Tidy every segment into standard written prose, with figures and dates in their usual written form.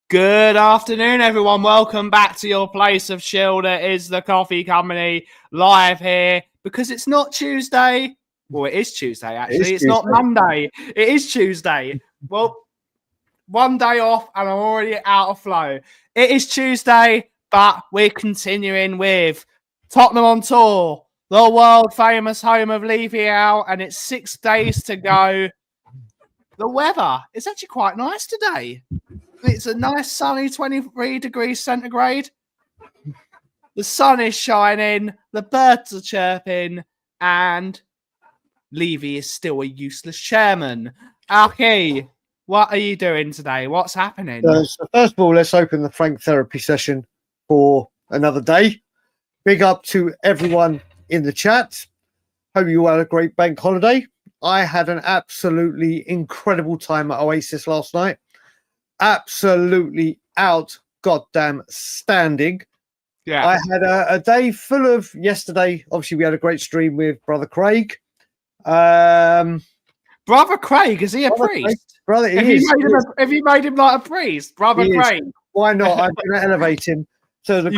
Good afternoon, everyone. Welcome back to your place of chill. That is the Coffee Company live here because it's not Tuesday. Well, it is Tuesday, actually. It's not Monday. It is Tuesday. Well, one day off and I'm already out of flow. It is Tuesday, but we're continuing with Tottenham on tour, the world famous home of Levy and it's 6 days to go. The weather is actually quite nice today. It's a nice sunny 23 degrees centigrade. The sun is shining, the birds are chirping, and Levy is still a useless chairman. Aki, what are you doing today? What's happening? So first of all, let's open the Frank therapy session for another day. Big up to everyone in the chat. Hope you all had a great bank holiday. I had an absolutely incredible time at Oasis last night. Absolutely out goddamn standing. Yeah, I had a day full of yesterday. Obviously, we had a great stream with Brother Craig. Brother Craig, is he a priest? Brother, have you made him like a priest? Brother Craig. Why not? I'm going to elevate him. So the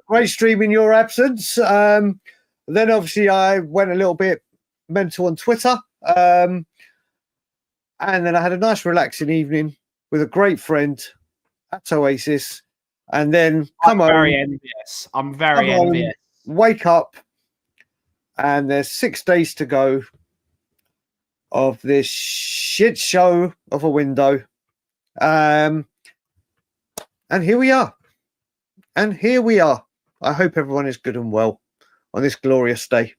great stream in your absence. Then obviously I went a little bit mental on Twitter. And then I had a nice relaxing evening with a great friend at Oasis, and then I'm very envious. Wake up, and there's 6 days to go of this shit show of a window. And here we are. I hope everyone is good and well on this glorious day.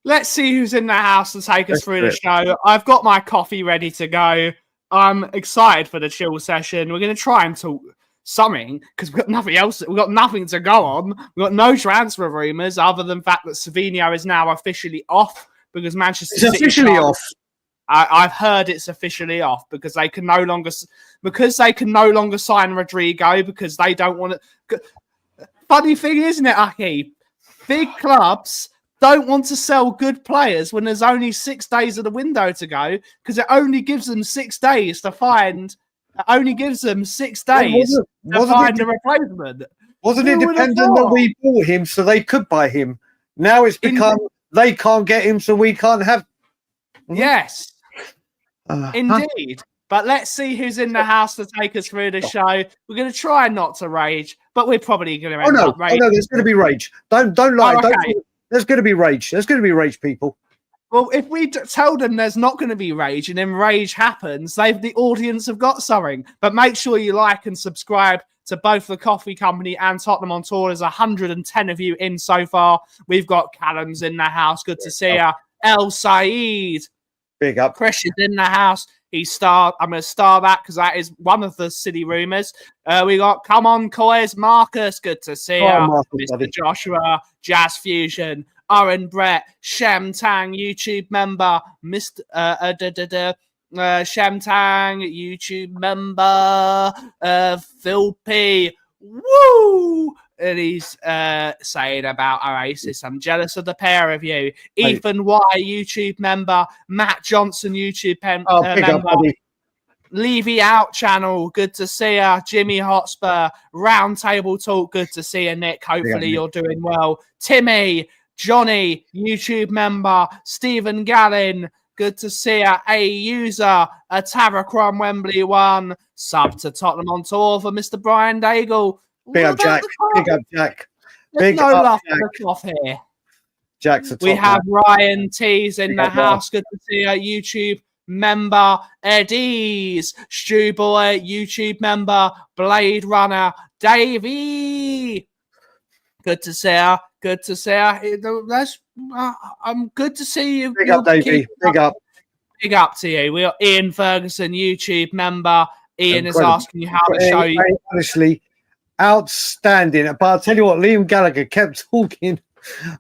Let's see who's in the house to take us through the show. I've got my coffee ready to go. I'm excited for the chill session. We're going to try and talk something because we've got nothing else. We've got nothing to go on. We've got no transfer rumours other than the fact that Savinho is now officially off because Manchester City... It's officially off. I've heard it's officially off because they can no longer sign Rodrigo because they don't want to... Funny thing, isn't it, Aki? Big clubs don't want to sell good players when there's only 6 days of the window to go because it only gives them 6 days to find. It only gives them 6 days to find a replacement. Wasn't it dependent that we bought him so they could buy him? Now it's become they can't get him so we can't have. Yes, indeed. But let's see who's in the house to take us through the show. We're going to try not to rage, but we're probably going to end up raging. Oh no, there's going to be rage. Don't lie. Oh, okay. There's going to be rage. There's going to be rage, people. Well, if we tell them there's not going to be rage and then rage happens, the audience have got something. But make sure you like and subscribe to both the Coffee Company and Tottenham on Tour. There's 110 of you in so far. We've got Callum's in the house. Good to see you. El Saeed. Big up. Chris is in the house. I'm going to star that because that is one of the silly rumours. We got Come On Coys, Marcus. Good to see you. Mr. Buddy. Joshua, Jazz Fusion, Oren Brett, Shem Tang, YouTube member, Mr. Shem Tang, YouTube member, Phil P. Woo! And he's saying about Oasis, I'm jealous of the pair of you. Ethan Y, YouTube member. Matt Johnson, YouTube member. Levy Out channel, good to see you. Jimmy Hotspur, Roundtable Talk, good to see you, Nick. Hopefully you're doing well. Timmy, Johnny, YouTube member. Stephen Gallin, good to see you. A user, a Taracron Wembley 1. Sub to Tottenham on Tour for Mr. Brian Dagul. Big up, Jack. Big up, Jack. There's no love for the cloth here. Jack's a top We have Ryan T's in the house. Good to see you. YouTube member Eddie's. Stu Boy, YouTube member Blade Runner Davey. Good to see you. Good to see I'm good to see you. Big up, Davey. Big up. Big up to you. We are Ian Ferguson, YouTube member. Ian is Incredible. asking you how the show. Honestly, outstanding. But I'll tell you what, Liam Gallagher kept talking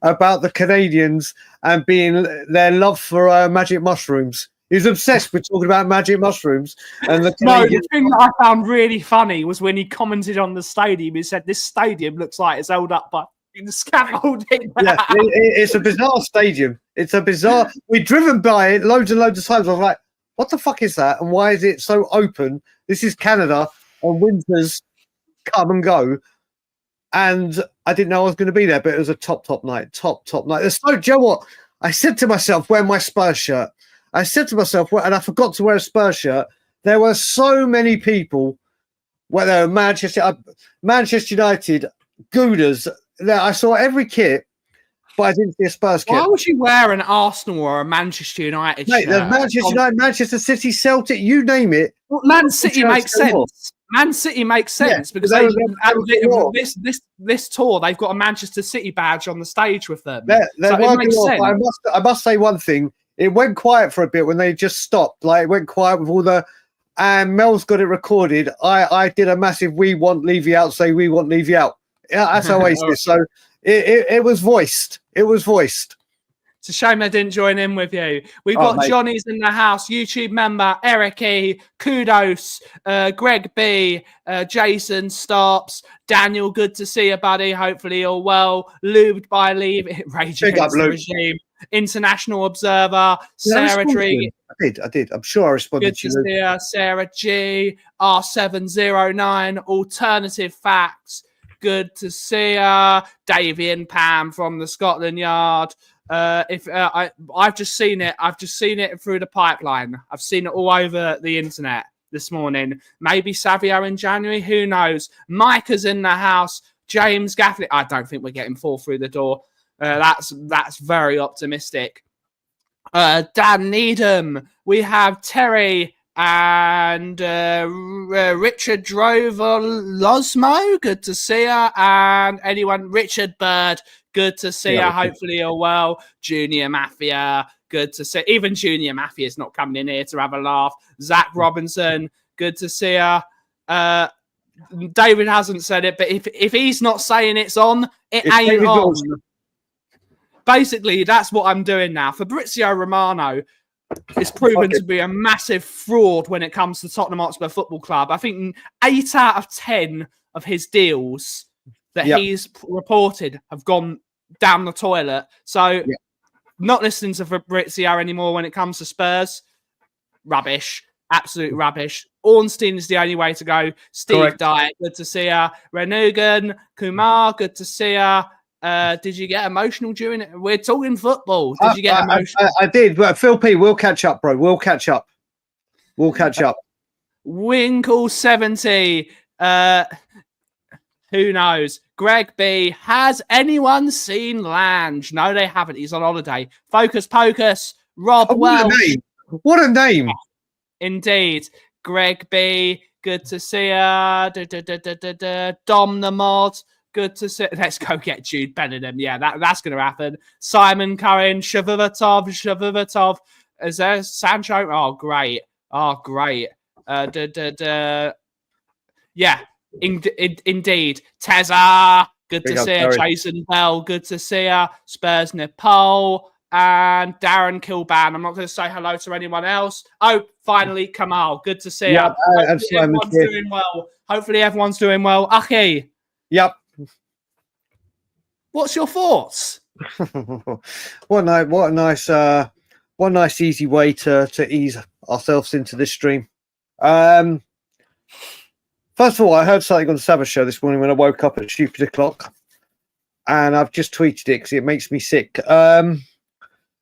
about the Canadians and being their love for magic mushrooms. He's obsessed with talking about magic mushrooms. And the the thing that I found really funny was when he commented on the stadium. He said, "This stadium looks like it's held up by the scaffolding." Yeah, it's a bizarre stadium. It's a bizarre. We've driven by it loads and loads of times. I was like, "What the fuck is that? And why is it so open?" This is Canada, and winters come and go. And I didn't know I was going to be there, but it was a top night. Top night. So, Joe, what? I said to myself, wear my Spurs shirt. I said to myself, and I forgot to wear a Spurs shirt. There were so many people, whether Manchester United, Gooders. I saw every kit, but I didn't see a Spurs kit. Why would you wear an Arsenal or a Manchester United shirt? The Manchester United, Manchester City, Celtic, you name it. Well, Man City makes sense. Man City makes sense because this tour they've got a Manchester City badge on the stage with them. It makes sense. I must say one thing. It went quiet for a bit when they just stopped. Like it went quiet with all the. And Mel's got it recorded. I did a massive "We want Levy out." Say "We want Levy out." Yeah, that's Oasis. So it was voiced. It was voiced. It's a shame they didn't join in with you. We've got Johnny's in the house, YouTube member, Eric E, Kudos, Greg B, Jason Stops, Daniel, good to see you, buddy. Hopefully you're well. Lubed by Leave, Rage Against the Regime, International Observer, Sarah Tree. I did. I'm sure I responded to you. Good to see you, Sarah G, R709, Alternative Facts. Good to see you. Davey and Pam from the Scotland Yard. I've just seen it through the pipeline. I've seen it all over the internet this morning. Maybe Savinho in January, who knows? Micah's in the house. James Gaffney. I don't think we're getting 4 through the door. That's very optimistic. Dan Needham. We have Terry and Richard Drover Losmo. Good to see you. And anyone, Richard Bird. Good to see you. Hopefully you're well. Junior Mafia. Good to see. Even Junior Mafia is not coming in here to have a laugh. Zach Robinson. Good to see you. David hasn't said it, but if he's not saying it's on, it ain't on. Basically, that's what I'm doing now. Fabrizio Romano is proven to be a massive fraud when it comes to Tottenham Hotspur Football Club. I think 8 out of 10 of his deals that he's reported have gone down the toilet. So not listening to Fabrizio anymore when it comes to Spurs. Rubbish. Absolute rubbish. Ornstein is the only way to go. Steve Dye, good to see you. Renugan, Kumar, good to see you. Did you get emotional during it? We're talking football. Did you get emotional? I did. But Phil P, we'll catch up, bro. We'll catch up. Winkle 70. Who knows? Greg B. Has anyone seen Lange? No, they haven't. He's on holiday. Focus Pocus. Rob Welsh. What a name. Indeed. Greg B. Good to see ya. Dom the Mod. Good to see. Let's go get Jude Bellingham. Yeah, that's going to happen. Simon Cohen. Shavuvatov. Is there Sancho? Oh, great. Yeah. Indeed. Tezza, good to see you. Jason Bell, good to see you. Spurs Nepal and Darren Kilban. I'm not going to say hello to anyone else. Oh, finally, Kamal, good to see you. Hopefully everyone's doing well. Aki. Yep. What's your thoughts? What a nice easy way to ease ourselves into this stream. First of all, I heard something on the Sabbath show this morning when I woke up at stupid o'clock, and I've just tweeted it because it makes me sick.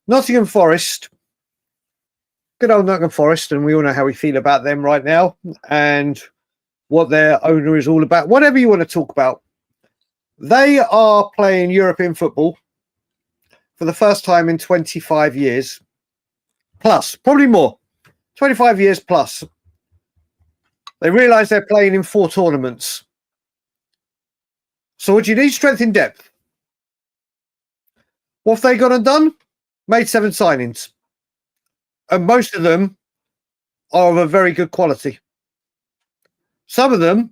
Nottingham Forest, good old Nottingham Forest, and we all know how we feel about them right now and what their owner is all about. Whatever you want to talk about, they are playing European football for the first time in 25 years plus, probably more, 25 years plus. They realise they're playing in 4 tournaments. So what do you need? Strength in depth. What have they gone and done? Made 7 signings. And most of them are of a very good quality. Some of them,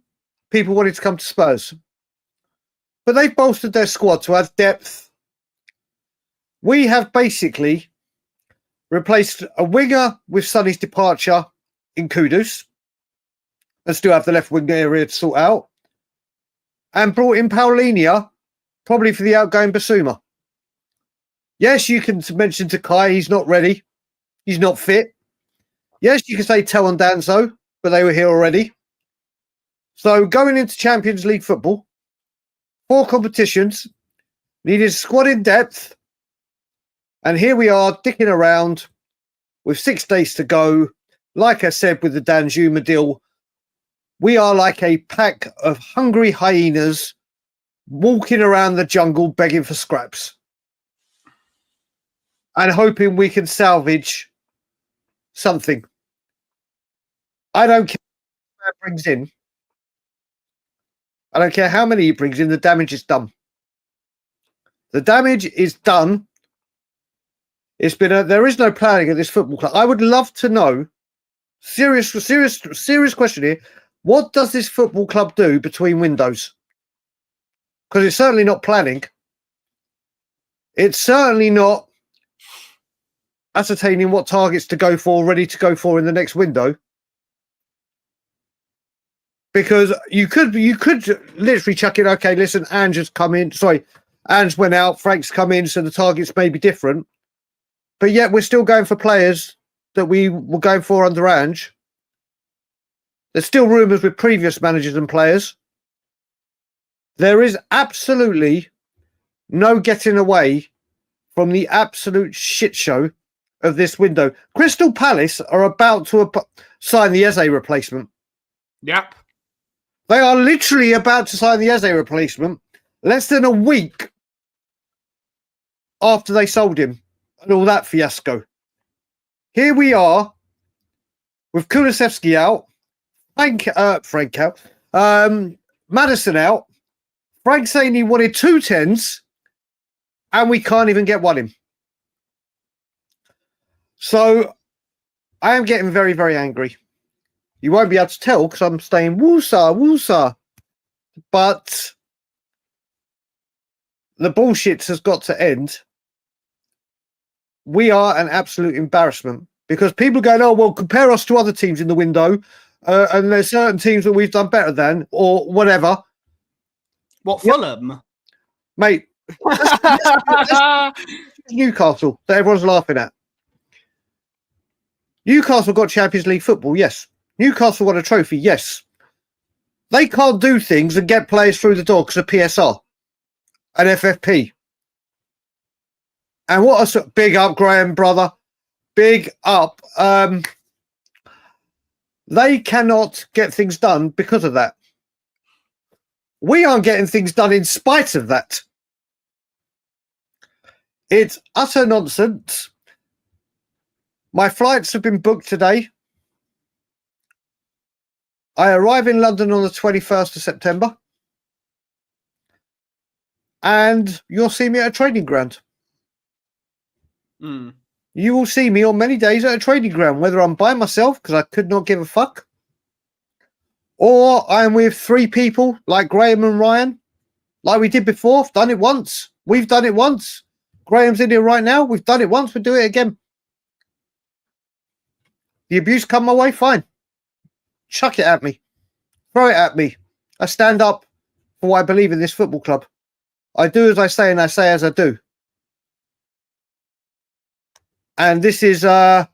people wanted to come to Spurs. But they've bolstered their squad to have depth. We have basically replaced a winger with Sonny's departure in Kudus, and still have the left wing area to sort out, and brought in Paulinho, probably for the outgoing Basuma. Yes, you can mention to Kai, he's not ready. He's not fit. Yes, you can say Tel and Danzo, but they were here already. So going into Champions League football, 4 competitions, needed squad in depth, and here we are dicking around with 6 days to go. Like I said with the Danjuma deal, we are like a pack of hungry hyenas walking around the jungle begging for scraps and hoping we can salvage something. I don't care what it brings in. I don't care how many he brings in, the damage is done. The damage is done. There is no planning at this football club. I would love to know, serious question here, what does this football club do between windows? Because it's certainly not planning. It's certainly not ascertaining what targets to go for, ready to go for in the next window. Because you could literally chuck in, okay, listen, Ange went out, Frank's come in, so the targets may be different. But yet we're still going for players that we were going for under Ange. There's still rumours with previous managers and players. There is absolutely no getting away from the absolute shit show of this window. Crystal Palace are about to sign the Eze replacement. Yep. They are literally about to sign the Eze replacement less than a week after they sold him and all that fiasco. Here we are with Kulusevski out, Frank out, Maddison out, Frank saying he wanted 2 10s, and we can't even get one in. So I am getting very, very angry. You won't be able to tell because I'm saying woosah. But the bullshit has got to end. We are an absolute embarrassment because people are going, oh, well, compare us to other teams in the window. And there's certain teams that we've done better than or whatever. What, Fulham? Mate, let's Newcastle that everyone's laughing at. Newcastle got Champions League football, yes. Newcastle won a trophy, yes. They can't do things and get players through the door because of PSR and FFP. And what a big up, Graham, brother. Big up. They cannot get things done because of that. We aren't getting things done in spite of that. It's utter nonsense. My flights have been booked today. I arrive in London on the 21st of September. And you'll see me at a training ground. Mm. You will see me on many days at a training ground, whether I'm by myself because I could not give a fuck, or I'm with 3 people like Graham and Ryan, like we did before. I've done it once. We've done it once. Graham's in here right now. We've done it once. We'll do it again. The abuse come my way, fine. Chuck it at me. Throw it at me. I stand up for what I believe in this football club. I do as I say and I say as I do. And this is now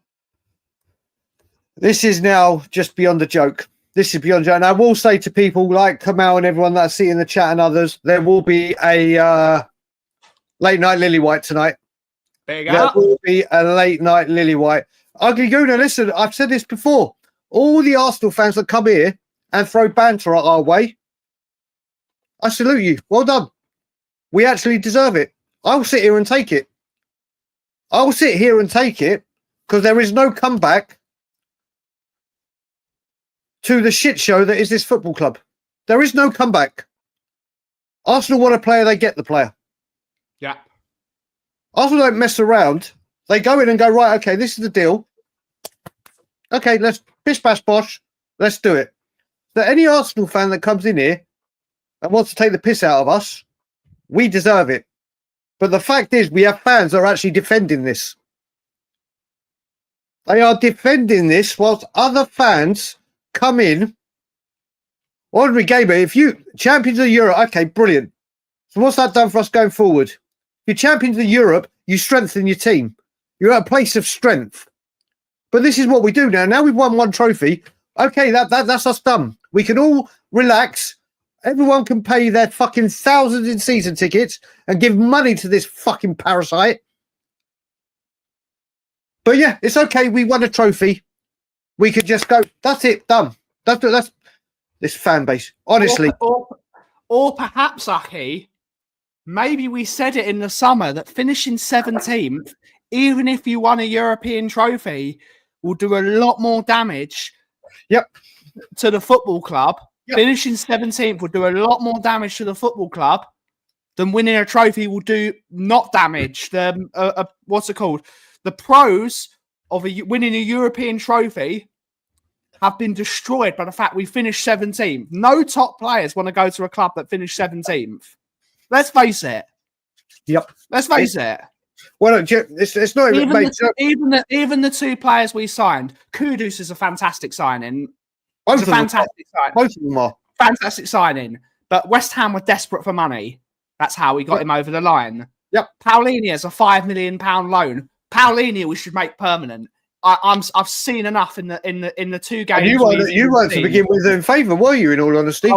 just beyond a joke. This is beyond joke. And I will say to people like Kamal and everyone that I see in the chat and others, there will be a late night Lily White tonight. Big There up. will be a late night Lily White. Ugly Guna, listen, I've said this before. All the Arsenal fans that come here and throw banter our way, I salute you. Well done. We actually deserve it. I'll sit here and take it. I'll sit here and take it because there is no comeback to the shit show that is this football club. There is no comeback. Arsenal want a player, they get the player. Yeah. Arsenal don't mess around. They go in and go, right, okay, this is the deal. Okay, let's bish bash bosh. Let's do it. So any Arsenal fan that comes in here and wants to take the piss out of us, we deserve it. But the fact is, we have fans that are actually defending this. They are defending this whilst other fans come in. Ordinary gamer, if you champions of Europe, okay, brilliant. So what's that done for us going forward? If you're champions of Europe, you strengthen your team. You're at a place of strength. But this is what we do now. Now we've won one trophy. Okay, that's us done. We can all relax. Everyone can pay their fucking thousands in season tickets and give money to this fucking parasite. But yeah, it's okay. We won a trophy. We could just go, that's it, done. That's this fan base. Honestly. Or perhaps, Aki, maybe we said it in the summer that finishing 17th, even if you won a European trophy, will do a lot more damage to the football club. Yep. Finishing 17th will do a lot more damage to the football club than winning a trophy will do not damage. What's it called? The pros of winning a European trophy have been destroyed by the fact we finished 17th. No top players want to go to a club that finished 17th. Let's face it. Yep. Let's face it. Well, it's not even the two players we signed. Kudus is a fantastic signing. Both of them are. Fantastic signing. But West Ham were desperate for money. That's how we got him over the line. Yep. Paulinho is a £5 million loan. Paulinho we should make permanent. I've seen enough in the 2 games. And you weren't to begin with in favour, were you? In all honesty,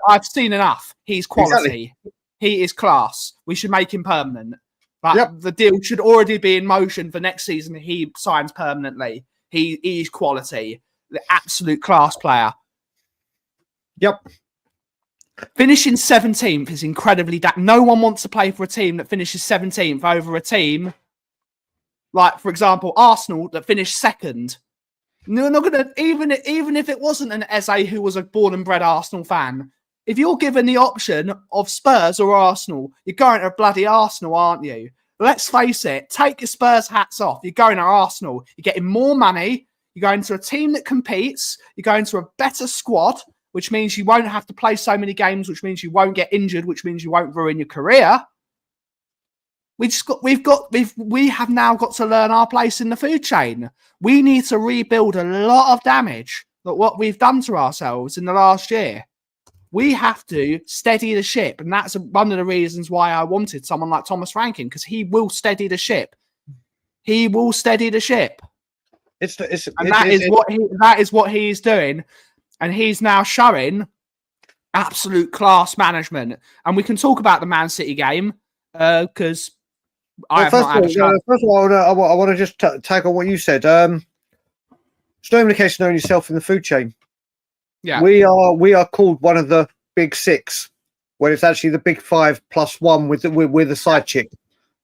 I've seen enough. He's quality. Exactly. He is class. We should make him permanent. But the deal should already be in motion for next season. He signs permanently. He is quality. The absolute class player. Yep. Finishing 17th is incredibly... No one wants to play for a team that finishes 17th over a team like, for example, Arsenal that finished second. No, not gonna even if it wasn't an Eze who was a born and bred Arsenal fan. If you're given the option of Spurs or Arsenal, you're going to bloody Arsenal, aren't you? Let's face it. Take your Spurs hats off. You're going to Arsenal. You're getting more money. You're going to a team that competes. You're going to a better squad, which means you won't have to play so many games, which means you won't get injured, which means you won't ruin your career. We have now got to learn our place in the food chain. We need to rebuild a lot of damage that what we've done to ourselves in the last year. We have to steady the ship, and that's one of the reasons why I wanted someone like Thomas Franklin, because he will steady the ship. He will steady the ship. That is what he is doing, and he's now showing absolute class management. And we can talk about the Man City game because first of all, I want to just tag on what you said. There's no indication knowing yourself in the food chain. Yeah, we are called one of the big six, when it's actually the big five plus one. We're the side chick.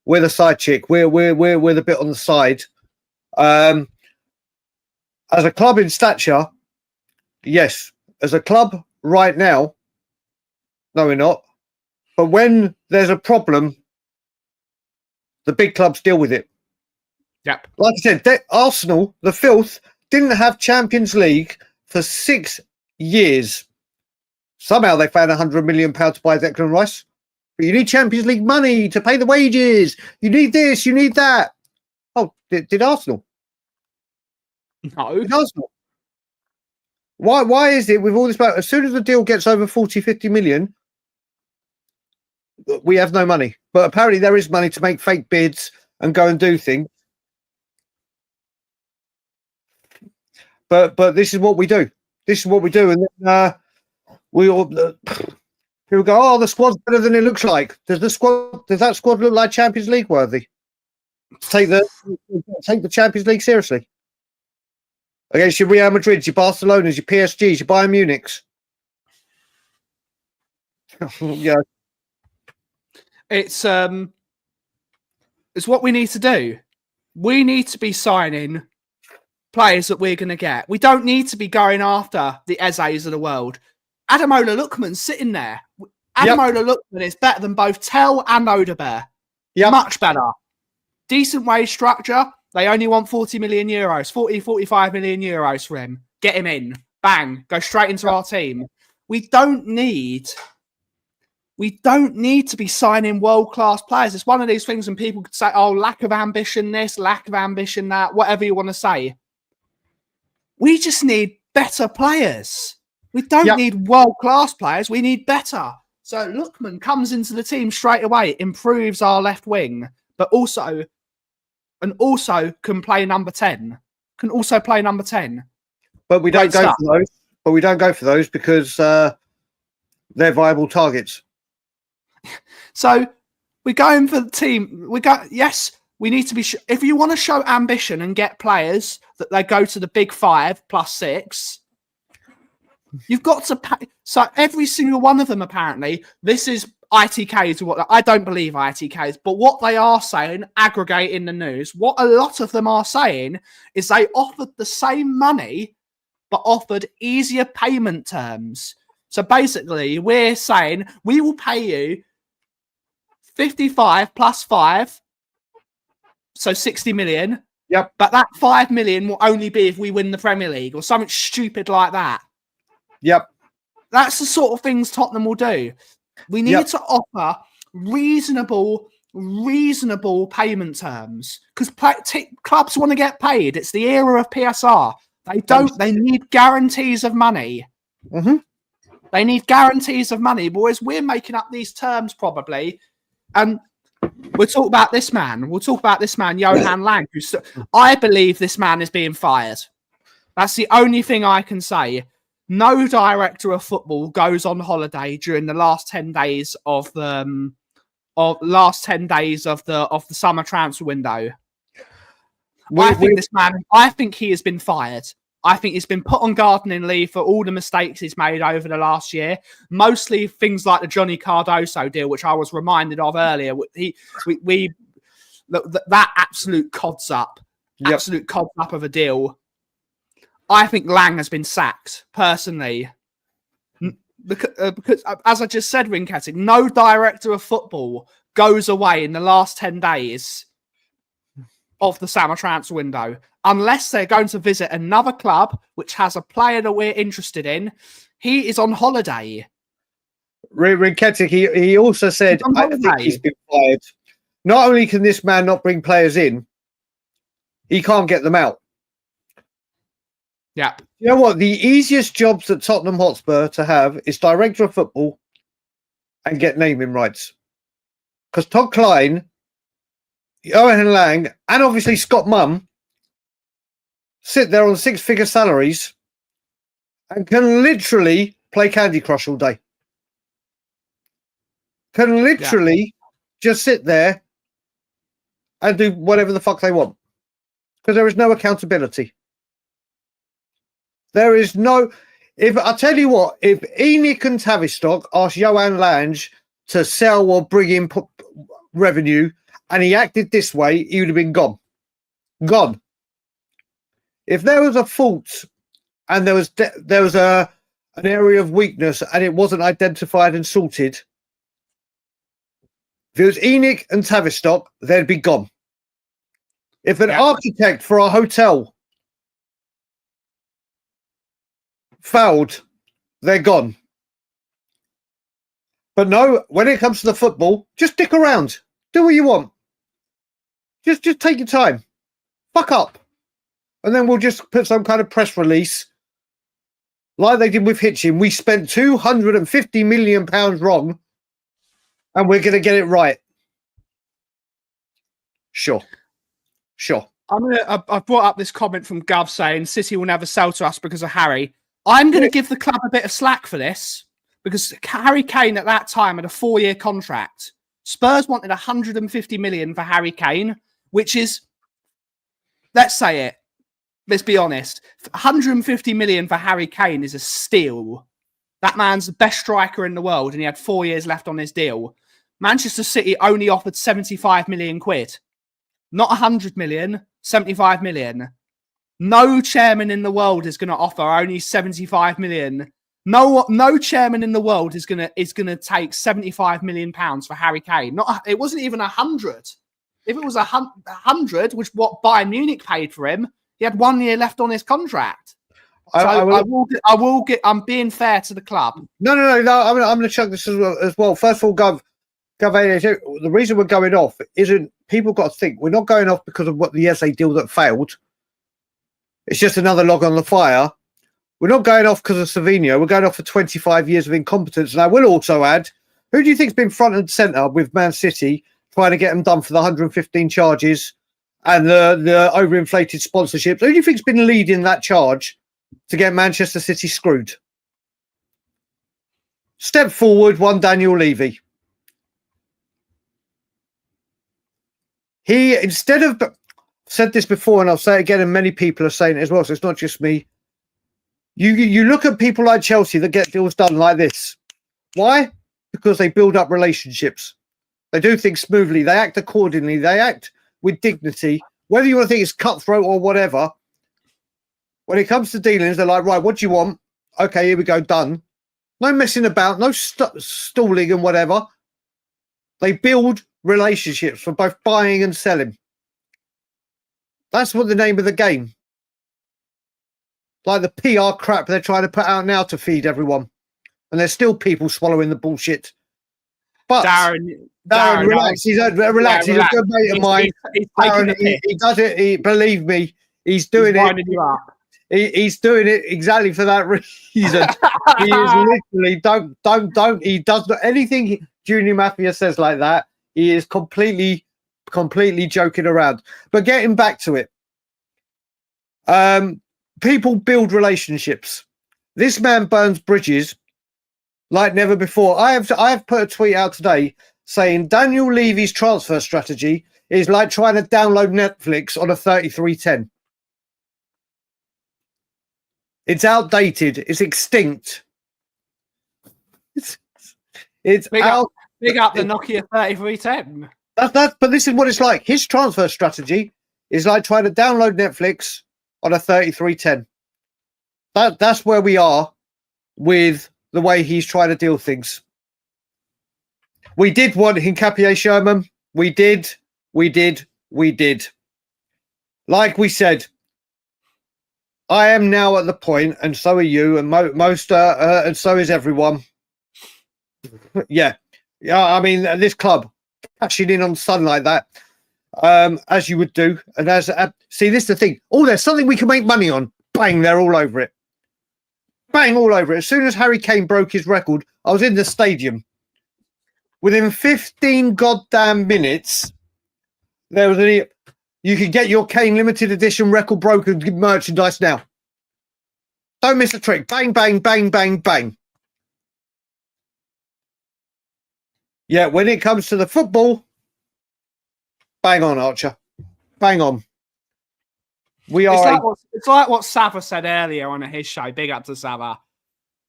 We're the side chick. We're the bit on the side. As a club in stature, yes. As a club right now, no, we're not. But when there's a problem, the big clubs deal with it. Yep. Like I said, Arsenal, the filth, didn't have Champions League for 6 years. Somehow they found £100 million to buy Declan Rice. But you need Champions League money to pay the wages. You need this, you need that. Oh, did Arsenal? No. Did Arsenal? Why is it with all this? As soon as the deal gets over 40, 50 million, we have no money. But apparently there is money to make fake bids and go and do things. But this is what we do. This is what we do. And then we all people go, oh, the squad's better than it looks like. Does that squad look like Champions League worthy? Take the Champions League seriously. Against your Real Madrid, your Barcelonas, your PSGs, your Bayern Munichs. Yeah. It's what we need to do. We need to be signing players that we're going to get. We don't need to be going after the Ezes of the world. Ademola Lookman's sitting there. Ademola Lookman is better than both Tell and Odebear. Yep. Much better. decent wage structure. They only want 40 million euros, 45 million euros for him. Get him in. Bang. Go straight into our team. We don't need to be signing world-class players. It's one of these things when people could say, oh, lack of ambition this, lack of ambition that, whatever you want to say. We just need better players. We don't need world-class players. We need better. So Lookman comes into the team straight away, improves our left wing, but also can play number 10. Can also play number 10. But we don't go for those. But we don't go for those because they're viable targets. So we're going for the team. We need to be. If you want to show ambition and get players that they go to the big 5 plus 6, you've got to pay. So every single one of them, apparently, this is ITKs. What I don't believe ITKs, but what they are saying, aggregating the news, what a lot of them are saying is they offered the same money, but offered easier payment terms. So basically, we're saying we will pay you 55 plus 5. So 60 million. Yep. But that 5 million will only be if we win the Premier League or something stupid like that. Yep. That's the sort of things Tottenham will do. We need to offer reasonable payment terms because clubs want to get paid. It's the era of PSR. They need guarantees of money. Mm-hmm. They need guarantees of money. Boys, we're making up these terms probably. And we'll talk about this man. Johan Lange. I believe this man is being fired. That's the only thing I can say. No director of football goes on holiday during the last 10 days of the summer transfer window. I think he has been fired. I think he's been put on gardening leave for all the mistakes he's made over the last year. Mostly things like the Johnny Cardoso deal, which I was reminded of earlier. That absolute cods up of a deal. I think Lang has been sacked personally. Because as I just said, Rinketic, no director of football goes away in the last 10 days of the summer transfer window, unless they're going to visit another club which has a player that we're interested in. He is on holiday. Rinketic, he also said, I think he's been fired. Not only can this man not bring players in, he can't get them out. Yeah. You know what? The easiest jobs at Tottenham Hotspur to have is director of football and get naming rights. Because Todd Klein, Johan Lange, and obviously Scott Munn sit there on 6-figure salaries and can literally play Candy Crush all day. Can literally just sit there and do whatever the fuck they want. Because there is no accountability. There is no... I tell you what, if Enoch and Tavistock asked Johan Lange to sell or bring in revenue and he acted this way, he would have been gone. Gone. If there was a fault and there was an area of weakness and it wasn't identified and sorted, if it was Enoch and Tavistock, they'd be gone. If an architect for a hotel failed, they're gone. But no, when it comes to the football, just stick around. Do what you want. Just take your time. Fuck up. And then we'll just put some kind of press release like they did with Hitchin. We spent £250 million wrong and we're going to get it right. Sure. I've brought up this comment from Gov saying City will never sell to us because of Harry. I'm going to give the club a bit of slack for this because Harry Kane at that time had a 4-year contract. Spurs wanted 150 million for Harry Kane, which is, let's say it, let's be honest, 150 million for Harry Kane is a steal. That man's the best striker in the world and he had 4 years left on his deal. Manchester City only offered 75 million quid. Not 100 million, 75 million. No chairman in the world is going to offer only 75 million. No chairman in the world is going to take 75 million pounds for Harry Kane. It wasn't even 100. If it was 100, which what Bayern Munich paid for him, he had 1 year left on his contract. So I will get. I'm being fair to the club. No. I'm going to chuck this as well. First of all, Gov, the reason we're going off isn't, people got to think we're not going off because of what the SA deal that failed. It's just another log on the fire. We're not going off because of Savinho. We're going off for 25 years of incompetence. And I will also add, who do you think's been front and centre with Man City trying to get them done for the 115 charges and the overinflated sponsorships? Who do you think's been leading that charge to get Manchester City screwed? Step forward, one Daniel Levy. He, instead of, said this before and I'll say it again, and many people are saying it as well, so it's not just me. You look at people like Chelsea that get deals done like this. Why? Because they build up relationships. They do things smoothly. They act accordingly. They act with dignity. Whether you want to think it's cutthroat or whatever, when it comes to dealings, they're like, right, what do you want? Okay, here we go, done. No messing about, no stalling and whatever. They build relationships for both buying and selling. That's what the name of the game. Like the PR crap they're trying to put out now to feed everyone. And there's still people swallowing the bullshit. But Darren relax. He's a good mate of mine. He does it. Believe me, he's doing it. He's doing it exactly for that reason. He is literally he does not anything Junior Mafia says like that. He is completely joking around. But getting back to it, people build relationships. This man burns bridges like never before. I have put a tweet out today saying Daniel Levy's transfer strategy is like trying to download Netflix on a 3310. It's outdated. It's extinct. It's big up the Nokia 3310. But this is what it's like. His transfer strategy is like trying to download Netflix on a 3310. That's where we are with the way he's trying to deal things. We did want Hincapié Sherman. We did. Like we said, I am now at the point, and so are you, and most, and so is everyone. Yeah. I mean, this club cashing in on Sun like that, as you would do, and see, this is the thing. Oh, there's something we can make money on. Bang, they're all over it. Bang, all over it. As soon as Harry Kane broke his record, I was in the stadium. Within 15 goddamn minutes, there was you can get your Kane limited edition record broken merchandise now. Don't miss a trick. Bang, bang, bang, bang, bang. Yeah, when it comes to the football, bang on, Archer. Bang on. It's like what Sava said earlier on his show. Big up to Sava.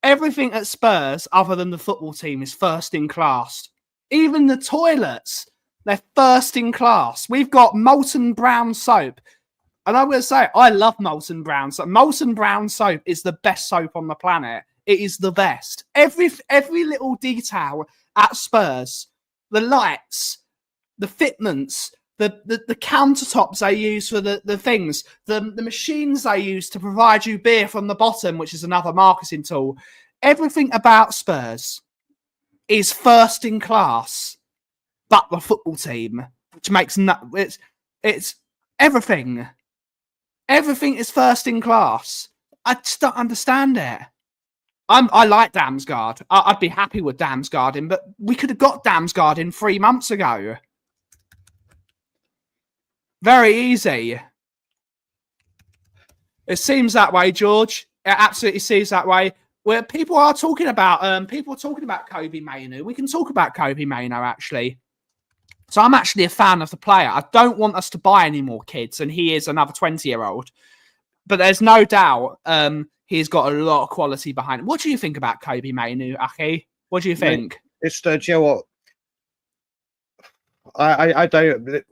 Everything at Spurs, other than the football team, is first in class. Even the toilets, they're first in class. We've got Molten Brown soap. And I'm going to say, I love Molten Brown soap. Molten Brown soap is the best soap on the planet. It is the best. Every little detail at Spurs, the lights, the fitments, the countertops they use for the things, the machines they use to provide you beer from the bottom, which is another marketing tool. Everything about Spurs is first in class, but the football team, which makes it's everything. Everything is first in class. I just don't understand it. I like Damsgaard. I'd be happy with Damsgaard in, but we could have got Damsgaard in 3 months ago. Very easy. It seems that way, George. It absolutely seems that way. Where people are talking about Kobe Mainoo. We can talk about Kobe Mainoo, actually. So I'm actually a fan of the player. I don't want us to buy any more kids, and he is another 20-year-old. But there's no doubt he's got a lot of quality behind him. What do you think about Kobe Mainoo, Aki? What do you think? It's do you know what? I don't.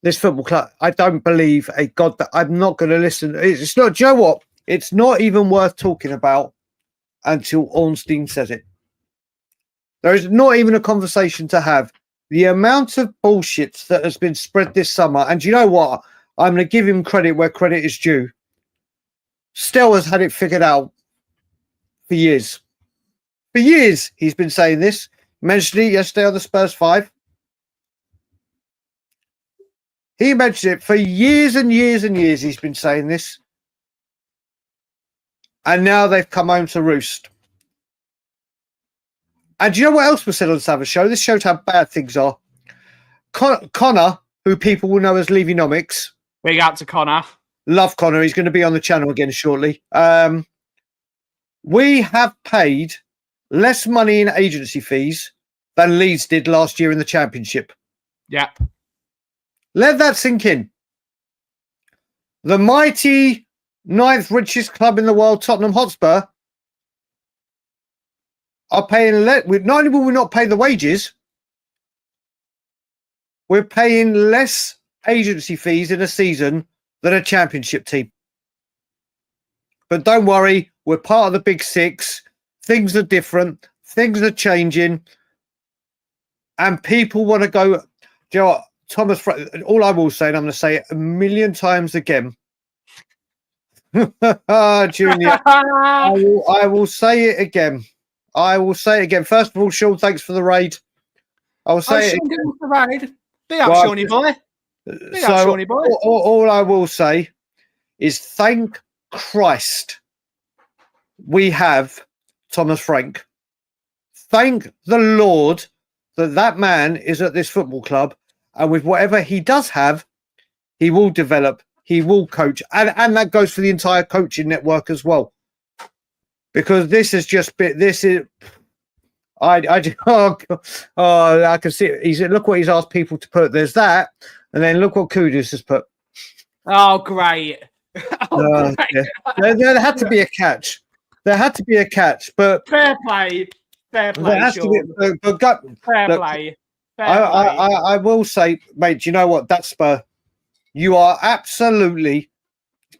This football club, I don't believe a God that I'm not going to listen. It's not. Do you know what? It's not even worth talking about until Ornstein says it. There is not even a conversation to have the amount of bullshit that has been spread this summer, and you know what? I'm going to give him credit where credit is due. Still has had it figured out for years. For years, he's been saying this. Mentioned it yesterday on the Spurs 5. He mentioned it for years and years and years. He's been saying this. And now they've come home to roost. And do you know what else was said on Savage Show? This shows how bad things are. Connor, who people will know as Levynomics. Big up to Connor. Love Connor. He's going to be on the channel again shortly. We have paid less money in agency fees than Leeds did last year in the Championship. Yep. Let that sink in. The mighty 9th richest club in the world, Tottenham Hotspur, are paying not only will we not pay the wages, we're paying less agency fees in a season than a Championship team. But don't worry, we're part of the Big Six. Things are different. Things are changing. And people want to go. Do you know what? Thomas, all I will say, and I'm going to say it a million times again. Junior, I will say it again. I will say it again. First of all, Sean, thanks for the raid. I will say it again. The raid. Big up, Shawnee boy. Big up, Shawnee boy. All I will say is thank Christ we have Thomas Frank. Thank the Lord that man is at this football club, and with whatever he does have, he will develop, he will coach, and that goes for the entire coaching network as well. Because this has just been, this is, I can see it. He's, look what he's asked people to put. There's that, and then look what Kudus has put. Oh, great. Great. Yeah. There had to be a catch. There had to be a catch, but fair play. Fair play. There has to be, fair look, play. I will say, mate, do you know what? That Spur, you are absolutely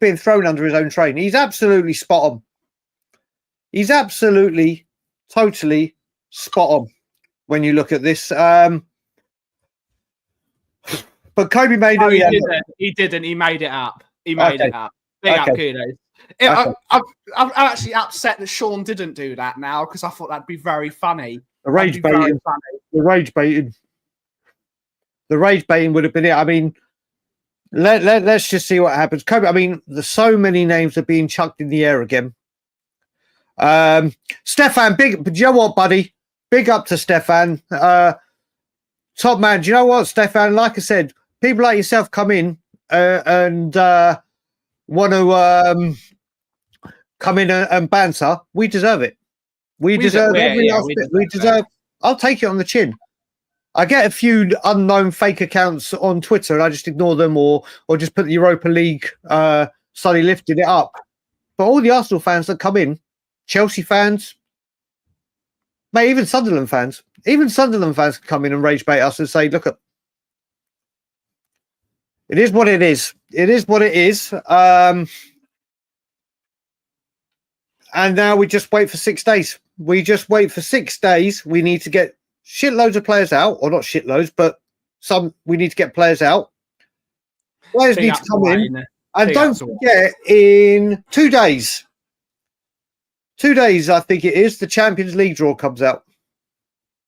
being thrown under his own train. He's absolutely spot on. He's absolutely, totally spot on when you look at this. But Kobe made it. He didn't. He made it up. He made it up. Big up, kudos. I'm actually upset that Sean didn't do that now because I thought that'd be very funny. The rage baiting. The rage baiting. The rage baiting would have been it. I mean, let's just see what happens. Kobe, I mean, there's so many names are being chucked in the air again. Stefan, but you know what, buddy? Big up to Stefan. Top man, do you know what, Stefan? Like I said, people like yourself come in and want to come in and banter. We deserve it. We deserve every last bit. We deserve. I'll take it on the chin. I get a few unknown fake accounts on Twitter, and I just ignore them, or just put the Europa League suddenly lifted it up. But all the Arsenal fans that come in, Chelsea fans, mate, even Sunderland fans can come in and rage bait us and say, "Look, it is what it is. It is what it is." And now we just wait for 6 days. We just wait for 6 days. We need to get shitloads of players out, or not shitloads, but some. We need to get players out. Players need to come in, and don't forget, in 2 days. 2 days, I think it is. The Champions League draw comes out.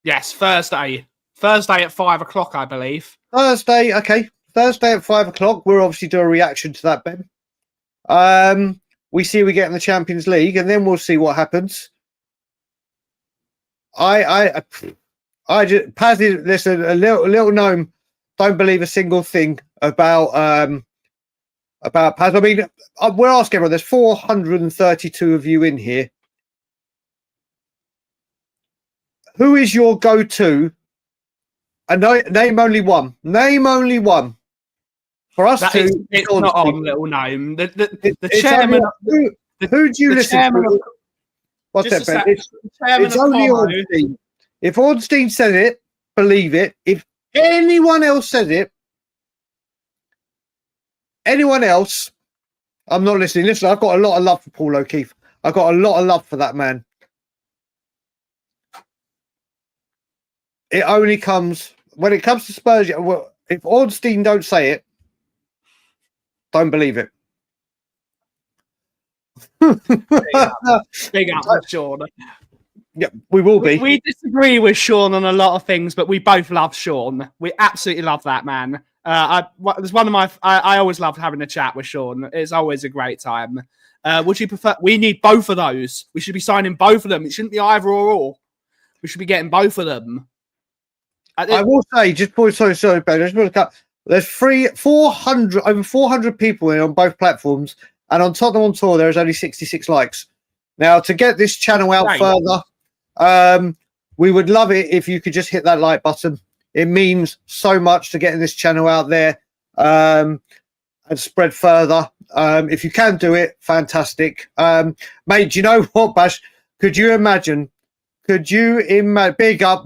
Yes, Thursday. Thursday at 5 o'clock, I believe. Thursday, okay. Thursday at 5 o'clock. We'll obviously do a reaction to that, Ben. We see we get in the Champions League, and then we'll see what happens. I just Paz. Listen, a little gnome. Don't believe a single thing about Paz. I mean, we're asking everyone. There's 432 of you in here. Who is your go-to? And name only one. Name only one. For us to, it's not on, little gnome. The chairman. Who do you listen to? What's that, Ben? It's only Ornstein. If Ornstein says it, believe it. If anyone else says it, anyone else, I'm not listening. Listen, I've got a lot of love for Paul O'Keefe. I've got a lot of love for that man. It only comes when it comes to Spurs, well, if Ornstein don't say it, don't believe it. Big up, Sean. Yeah, we will be. We disagree with Sean on a lot of things, but we both love Sean. We absolutely love that man. It's one of my. I always love having a chat with Sean. It's always a great time. Would you prefer? We need both of those. We should be signing both of them. It shouldn't be either or. We should be getting both of them. I will say, just sorry, Ben. There's 400 over 400 people in on both platforms, and on Tottenham on Tour, there's only 66 likes. Now, to get this channel out further, we would love it if you could just hit that like button. It means so much to getting this channel out there and spread further. If you can do it, fantastic. Mate, do you know what, Bash? Could you imagine? Big up,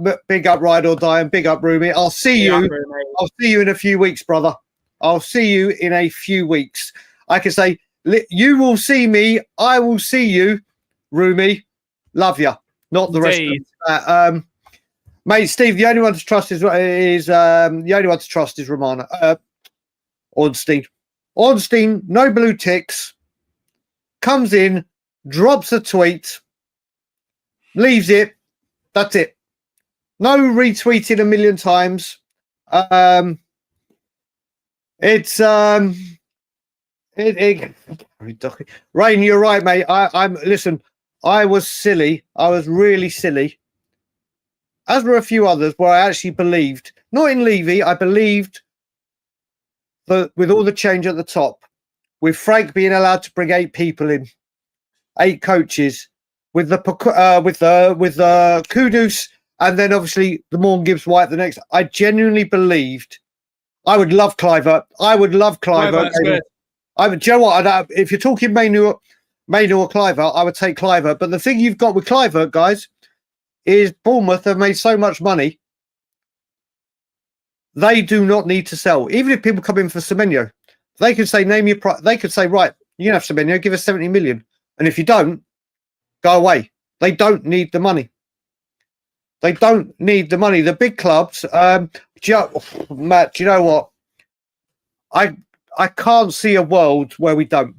Ride or Die, and big up, Roomy. I'll see you in a few weeks, brother. I'll see you in a few weeks. I can say, you will see me. I will see you, Roomy. Love you. Not the rest of them. Mate, Steve, the only one to trust is Romana. Ornstein. Ornstein, no blue ticks. Comes in, drops a tweet, leaves it. That's it. No retweeting a million times. Rain, you're right, mate. Listen, I was silly. I was really silly. As were a few others where I actually believed, not in Levy, I believed that with all the change at the top, with Frank being allowed to bring 8 people in, 8 coaches, with the Kudus, and then obviously the Morgan Gibbs White the next. I genuinely believed I would love Cliver. I would love Cliver. Do you know what? If you're talking Mainu or Cliver, I would take Cliver. But the thing you've got with Cliver, guys, is Bournemouth have made so much money. They do not need to sell. Even if people come in for Semenyo, they could say, name your price. They could say, right, you can have Semenyo, give us 70 million. And if you don't, go away. They don't need the money. They don't need the money. The big clubs, Matt, do you know what? I can't see a world where we don't.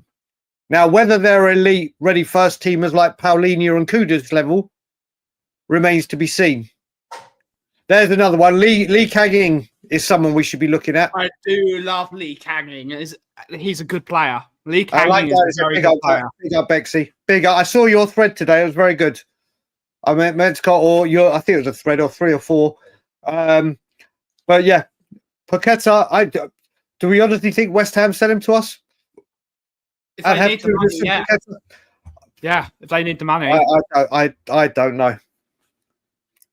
Now, whether they're elite, ready first teamers like Paulinho and Kudus level remains to be seen. There's another one. Lee Kang-in is someone we should be looking at. I do love Lee Kang-in. He's a good player. Lee Kang-in is a very good player. Big up, Bexy. Big up. I saw your thread today. It was very good. I meant to call, I think it was a thread or 3 or 4. But yeah, Paqueta, do we honestly think West Ham sent him to us? If they need the money, yeah, if they need the money. I don't know.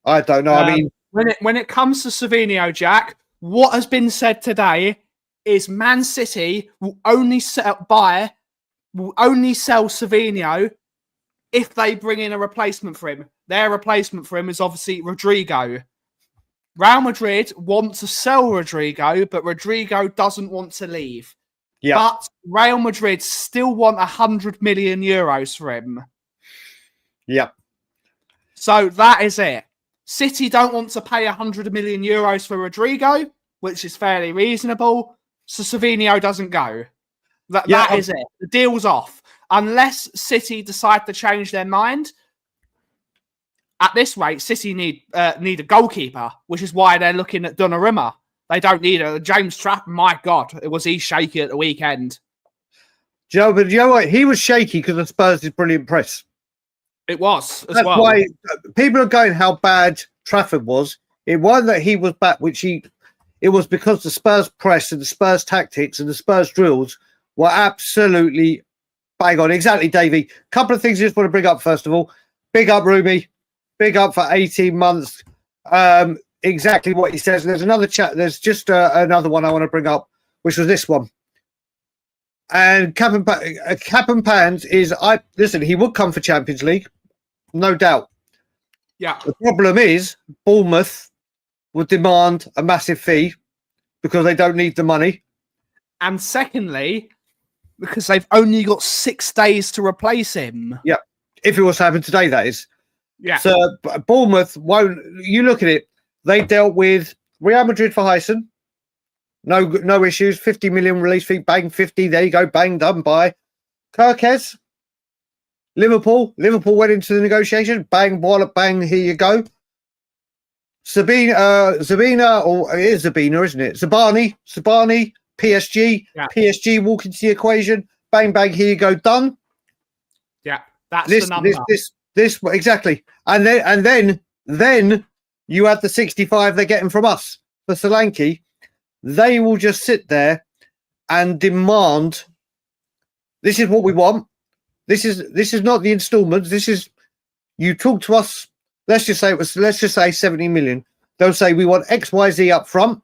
I don't know. I mean, when it comes to Savinho, Jack, what has been said today is Man City will only sell Savinho if they bring in a replacement for him. Their replacement for him is obviously Rodrigo. Real Madrid want to sell Rodrigo, but Rodrigo doesn't want to leave. Yeah. But Real Madrid still want 100 million euros for him. Yeah. So that is it. City don't want to pay 100 million euros for Rodrigo, which is fairly reasonable. So Savinho doesn't go. That is it. The deal's off. Unless City decide to change their mind, at this rate, City need a goalkeeper, which is why they're looking at Donnarumma. They don't need a James Trapp. My God, was he shaky at the weekend? But you know what? He was shaky because of Spurs' brilliant press. It was as That's well. Why people are going how bad Trafford was. It wasn't that he was bad, it was because the Spurs press and the Spurs tactics and the Spurs drills were absolutely bang on. Exactly, Davey. Couple of things I just want to bring up first of all. Big up, Ruby. Big up for 18 months. Exactly what he says. And there's another chat. There's just another one I want to bring up, which was this one. And Cap and Pans is, listen, he would come for Champions League, no doubt. Yeah. The problem is Bournemouth would demand a massive fee because they don't need the money. And secondly, because they've only got 6 days to replace him. Yeah. If it was to happen today, that is. Yeah. So Bournemouth won't, you look at it, they dealt with Real Madrid for Hyson. No issues. 50 million release fee. Bang, 50. There you go. Bang, done by. Kirkes. Liverpool went into the negotiation. Bang, wallop, bang. Here you go. Zabina, or it is Zabina, isn't it? Zabani, PSG. Yeah. PSG walk into the equation. Bang, bang. Here you go. Done. Yeah, that's the number. This exactly. And then you have the 65 they're getting from us for Solanke. They will just sit there and demand. This is what we want. This is not the installments. This is, you talk to us. Let's just say 70 million. They'll say we want XYZ up front.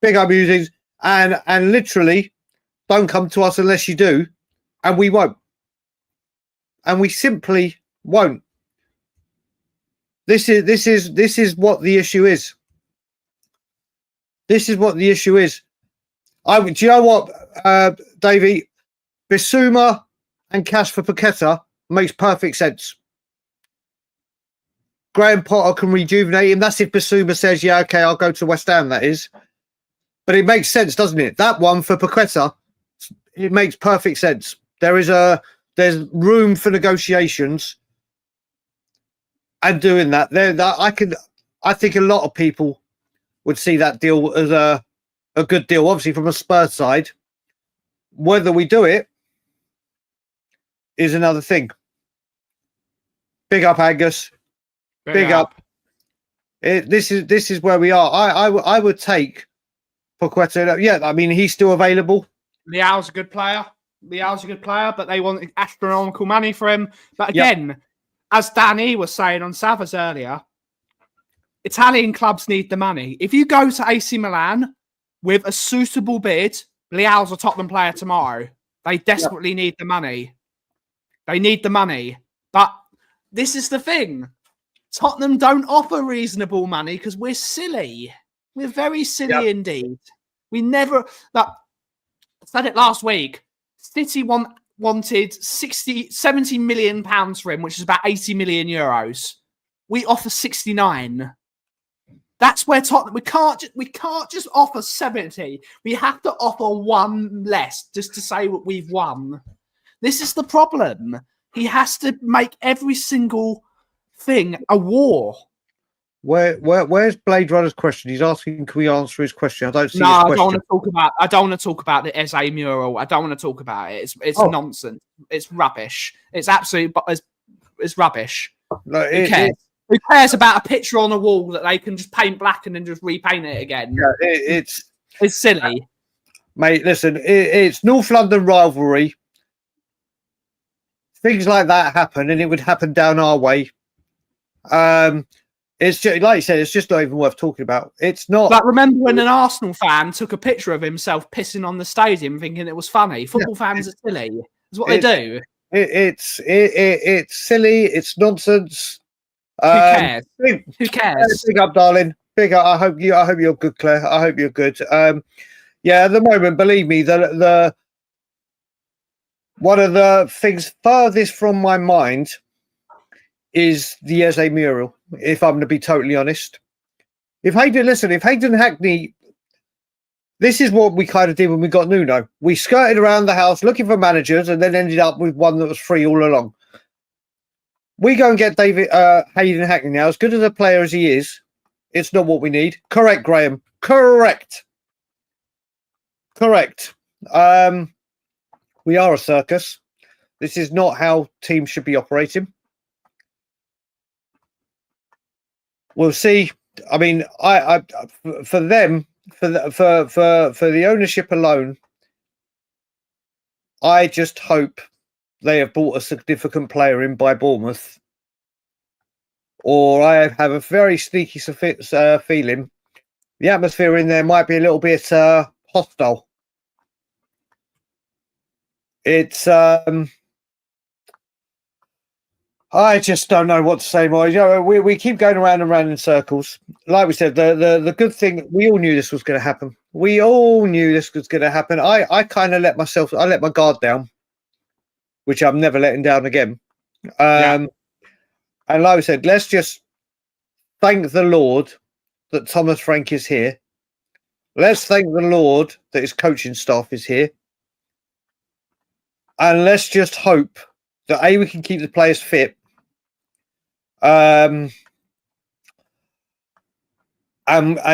Big up musings, and literally don't come to us unless you do, and we won't. And we simply won't. This is what the issue is. This is what the issue is. Do you know what, Davey? Bissouma and cash for Paqueta makes perfect sense. Graham Potter can rejuvenate him. That's if Bissouma says, yeah, okay, I'll go to West Ham, that is. But it makes sense, doesn't it? That one for Paqueta, it makes perfect sense. There's room for negotiations and doing that. I think a lot of people would see that deal as a good deal, obviously from a Spurs side. Whether we do it is another thing. Big up, Angus. Big up. This is where we are. I would take Paqueta. Yeah, I mean, he's still available. Leao's a good player. But they want astronomical money for him. But again, as Danny was saying on Savas earlier, Italian clubs need the money. If you go to AC Milan with a suitable bid, Leao's a Tottenham player tomorrow. They desperately need the money. They need the money. But this is the thing. Tottenham don't offer reasonable money because we're silly. We're very silly indeed. We never... I said it last week. City wanted 70 million pounds for him, which is about 80 million euros. We offer 69. That's where Tottenham... We can't just offer 70. We have to offer one less just to say what we've won. This is the problem. He has to make every single thing a war. Where's Blade Runner's question? He's asking, can we answer his question? I don't see his question. I don't want to talk about the Eze mural. I don't want to talk about it. It's nonsense. It's rubbish. It's absolutely it's rubbish. No, Who cares? Who cares about a picture on a wall that they can just paint black and then just repaint it again? Yeah, it's silly. Mate, listen, it's North London rivalry. Things like that happen, and it would happen down our way. It's just, like you said, it's just not even worth talking about. It's not. Like, remember when an Arsenal fan took a picture of himself pissing on the stadium, thinking it was funny? Football fans are silly. That's what they do. It's silly. It's nonsense. Who cares? Who cares? Big up, darling. Big up. I hope you're good, Claire. I hope you're good. Yeah, at the moment, believe me, the one of the things furthest from my mind is the Eze mural, if I'm going to be totally honest. If Hayden Hackney, this is what we kind of did when we got Nuno. We skirted around the house looking for managers and then ended up with one that was free all along. We go and get Hayden Hackney now. As good as a player as he is, it's not what we need. Correct, Graham. Correct. We are a circus. This is not how teams should be operating. We'll see. I mean, for them, for the ownership alone, I just hope they have bought a significant player in by Bournemouth, or I have a very sneaky feeling the atmosphere in there might be a little bit hostile. It's I just don't know what to say more. You know, we keep going around and around in circles. Like we said, the good thing, we all knew this was going to happen. I kind of let my guard down, which I'm never letting down again. And like we said, let's just thank the Lord that Thomas Frank is here. Let's thank the Lord that his coaching staff is here. And let's just hope that we can keep the players fit. And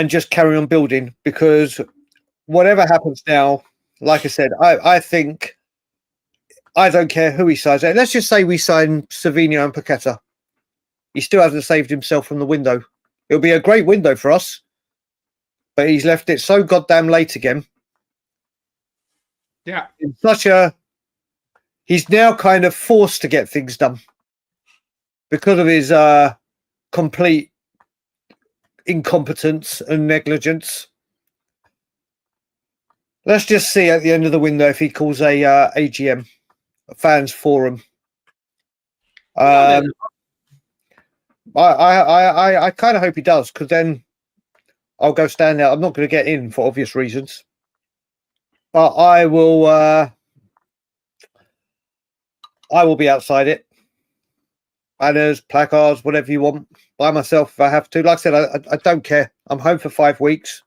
just carry on building, because whatever happens now, like I said, I think I don't care who he signs. Let's just say we sign Savinho and Paqueta. He still hasn't saved himself from the window. It'll be a great window for us, but he's left it so goddamn late again. Yeah. He's now kind of forced to get things done because of his complete incompetence and negligence. Let's just see at the end of the window if he calls a AGM, a fans forum. I kind of hope he does, because then I'll go stand out. I'm not going to get in for obvious reasons, but I will be outside it. Banners, placards, whatever you want, by myself if I have to. Like I said, I don't care. I'm home for 5 weeks,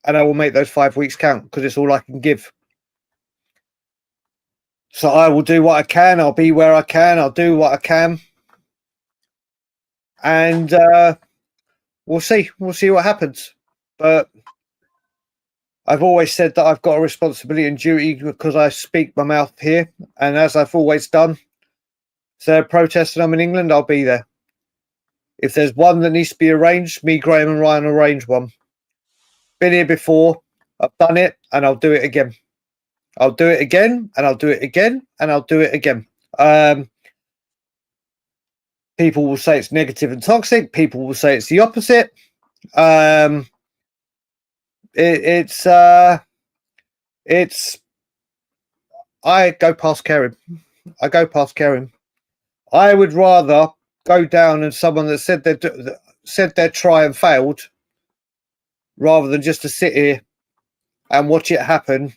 and I will make those 5 weeks count, because it's all I can give. So I will do what I can. I'll be where I can. I'll do what I can, and we'll see. We'll see what happens. But I've always said that I've got a responsibility and duty, because I speak my mouth here, and as I've always done. If they're protesting I'm in England, I'll be there. If there's one that needs to be arranged, me, Graham and Ryan arrange one. Been here before, I've done it, and I'll do it again. I'll do it again, and I'll do it again, and I'll do it again. People will say it's negative and toxic. People will say it's the opposite. I go past caring. I would rather go down and someone that said they'd try and failed, rather than just to sit here and watch it happen,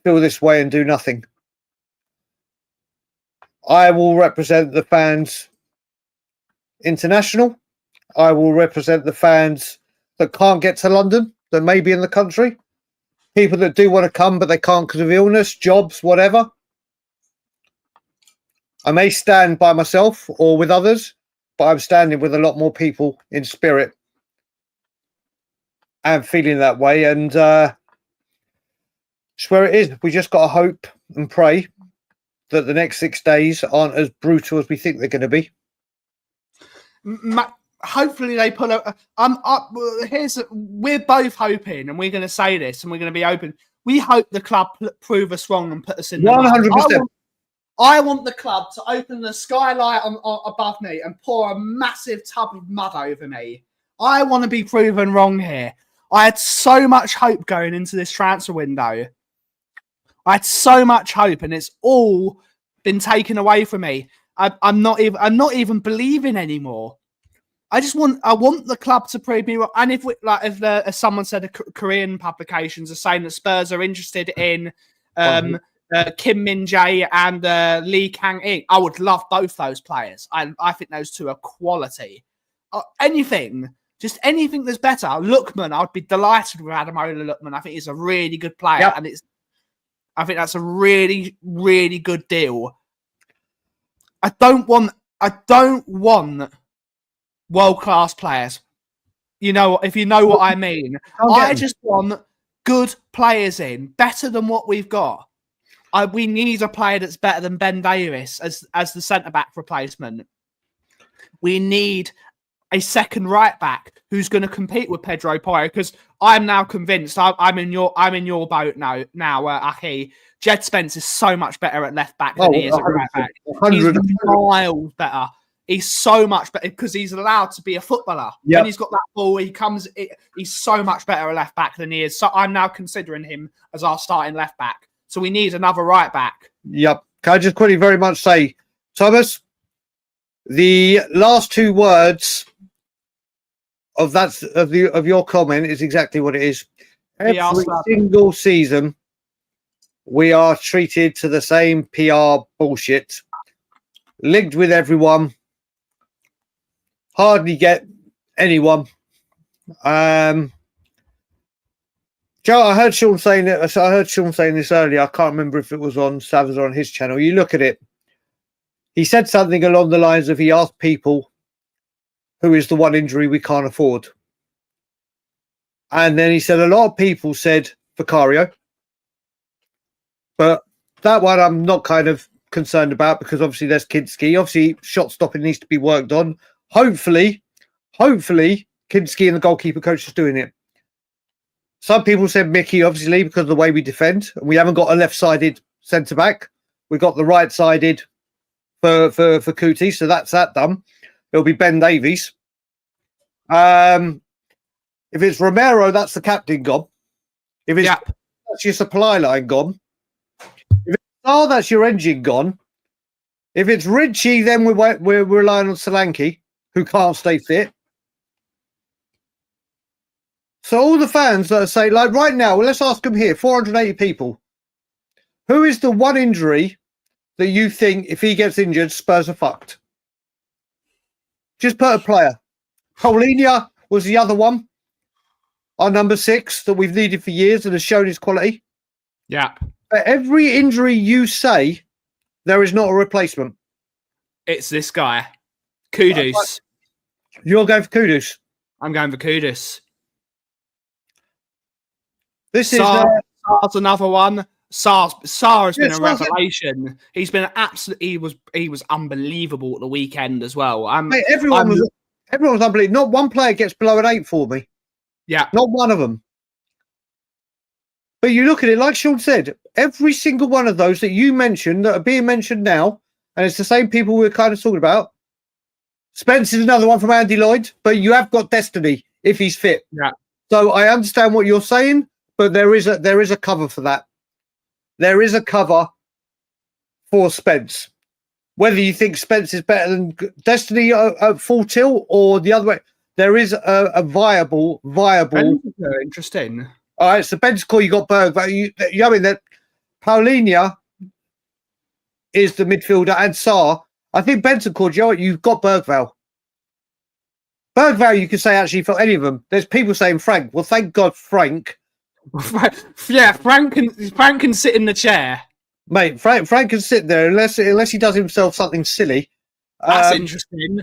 feel this way and do nothing. I will represent the fans international. I will represent the fans that can't get to London, that may be in the country. People that do want to come, but they can't because of illness, jobs, whatever. I may stand by myself or with others, but I'm standing with a lot more people in spirit and feeling that way. And it's where it is. We just got to hope and pray that the next 6 days aren't as brutal as we think they're going to be. Hopefully they pull a. We're both hoping, and we're going to say this, and we're going to be open. We hope the club prove us wrong and put us in the 100%. I want the club to open the skylight above me and pour a massive tub of mud over me. I want to be proven wrong here. I had so much hope going into this transfer window. I had so much hope, and it's all been taken away from me. I'm not even believing anymore. I want the club to prove me wrong. And if someone said Korean publications are saying that Spurs are interested in Kim Min-jae and Lee Kang-in, I would love both those players. I think those two are quality. Just anything that's better. Lookman, I'd be delighted with Ademola Lookman. I think he's a really good player, and I think that's a really, really good deal. I don't want world-class players. If you know what I mean. I just want good players in, better than what we've got. We need a player that's better than Ben Davies as the centre-back replacement. We need a second right-back who's going to compete with Pedro Porro, because I'm now convinced. I'm in your boat now, Aki. Jed Spence is so much better at left-back than he is at right-back. He's miles better. He's so much better because he's allowed to be a footballer. Yep. When he's got that ball, he's so much better at left-back than he is. So I'm now considering him as our starting left-back. So we need another right back. Yep. Can I just quickly very much say, Thomas, the last two words of your comment is exactly what it is. Every single season, we are treated to the same PR bullshit, linked with everyone. Hardly get anyone. Joe, I heard Sean saying it. So I heard Sean saying this earlier. I can't remember if it was on Savas or on his channel. You look at it. He said something along the lines of he asked people, who is the one injury we can't afford? And then he said a lot of people said Vicario. But that one I'm not kind of concerned about because obviously there's Kinski. Obviously, shot stopping needs to be worked on. Hopefully, Kinski and the goalkeeper coach is doing it. Some people said Mickey, obviously, because of the way we defend. We haven't got a left-sided centre-back. We've got the right-sided for Kuti, so that's that done. It'll be Ben Davies. If it's Romero, that's the captain gone. If it's that's your supply line gone. If it's that's your engine gone. If it's Ritchie, then we're relying on Solanke, who can't stay fit. So all the fans that say, like right now, well, let's ask them here, 480 people. Who is the one injury that you think, if he gets injured, Spurs are fucked? Just put a player. Paulinho was the other one. Our number 6 that we've needed for years and has shown his quality. Yeah. But every injury you say, there is not a replacement. It's this guy. Kudus. You're going for Kudus. I'm going for Kudus. This is Sar's another one. Sar's has been a revelation. He's been he was unbelievable at the weekend as well. Mate, everyone was unbelievable. Not one player gets below an 8 for me. Yeah. Not one of them. But you look at it, like Sean said, every single one of those that you mentioned that are being mentioned now, and it's the same people we're kind of talking about. Spence is another one from Andy Lloyd, but you have got Destiny if he's fit. Yeah. So I understand what you're saying, but there is a cover for that. There is a cover for Spence. Whether you think Spence is better than Destiny at full tilt or the other way, there is a viable. Interesting. All right, so Bentancur, you got Berg, but you know, I mean that Paulinho is the midfielder and Sarr. I think Bentancur, Joe, you've got Bergvall. Bergvall, you could say actually for any of them. There's people saying Frank. Well, thank God, Frank. Yeah, Frank can sit in the chair, mate. Frank can sit there unless he does himself something silly. That's interesting.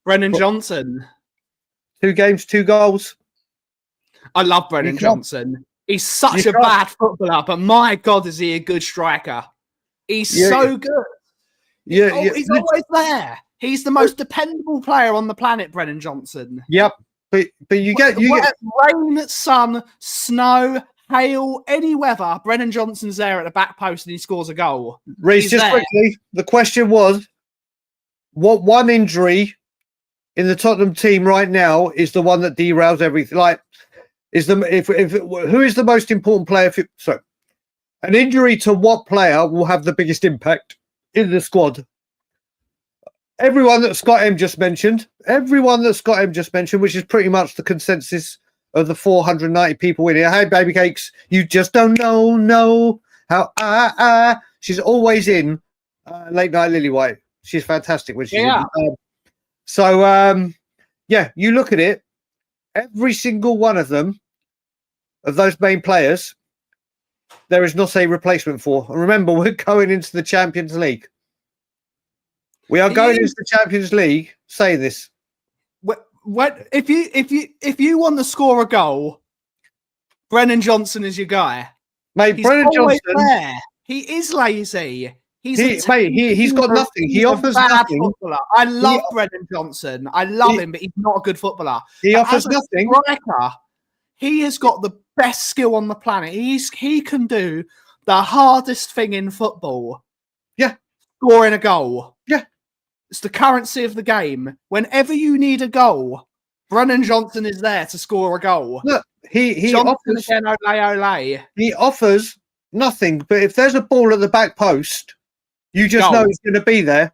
Brennan Johnson, 2 games, 2 goals. I love Brennan Johnson. He's such a bad footballer, but my God, is he a good striker? He's so good. He's always there. He's the most dependable player on the planet, Brennan Johnson. Yep. But you get rain, sun, snow, hail, any weather. Brennan Johnson's there at the back post and he scores a goal. Reece, just quickly, the question was, what one injury in the Tottenham team right now is the one that derails everything? Like, who is the most important player? An injury to what player will have the biggest impact in the squad? Everyone that Scott M just mentioned, which is pretty much the consensus of the 490 people in here. Hey, baby cakes, you just don't know how she's always in Late Night Lily White. She's fantastic when she's in. You look at it, every single one of them, of those main players, there is not a replacement for. And remember, we're going into the Champions League. We are going into the Champions League saying this. What if you want to score a goal, Brennan Johnson is your guy. Mate, Brennan Johnson, there. He is lazy. He's got nothing. He offers nothing. Footballer. I love Brennan Johnson. I love him, but he's not a good footballer. He offers nothing. Striker, he has got the best skill on the planet. He can do the hardest thing in football. Yeah. Scoring a goal. Yeah. It's the currency of the game. Whenever you need a goal, Brennan Johnson is there to score a goal. Look, he offers again, ole. He offers nothing, but if there's a ball at the back post, you just know he's going to be there,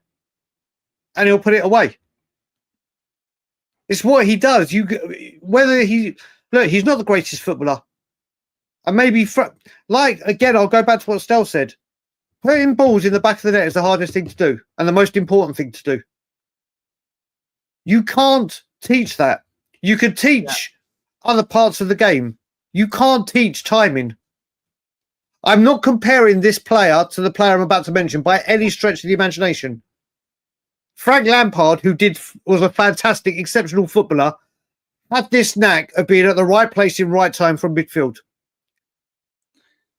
and he'll put it away. It's what he does. He's not the greatest footballer, and maybe again, I'll go back to what Stel said. Putting balls in the back of the net is the hardest thing to do and the most important thing to do. You can't teach that. You could teach other parts of the game. You can't teach timing. I'm not comparing this player to the player I'm about to mention by any stretch of the imagination. Frank Lampard, who was a fantastic, exceptional footballer, had this knack of being at the right place in right time from midfield.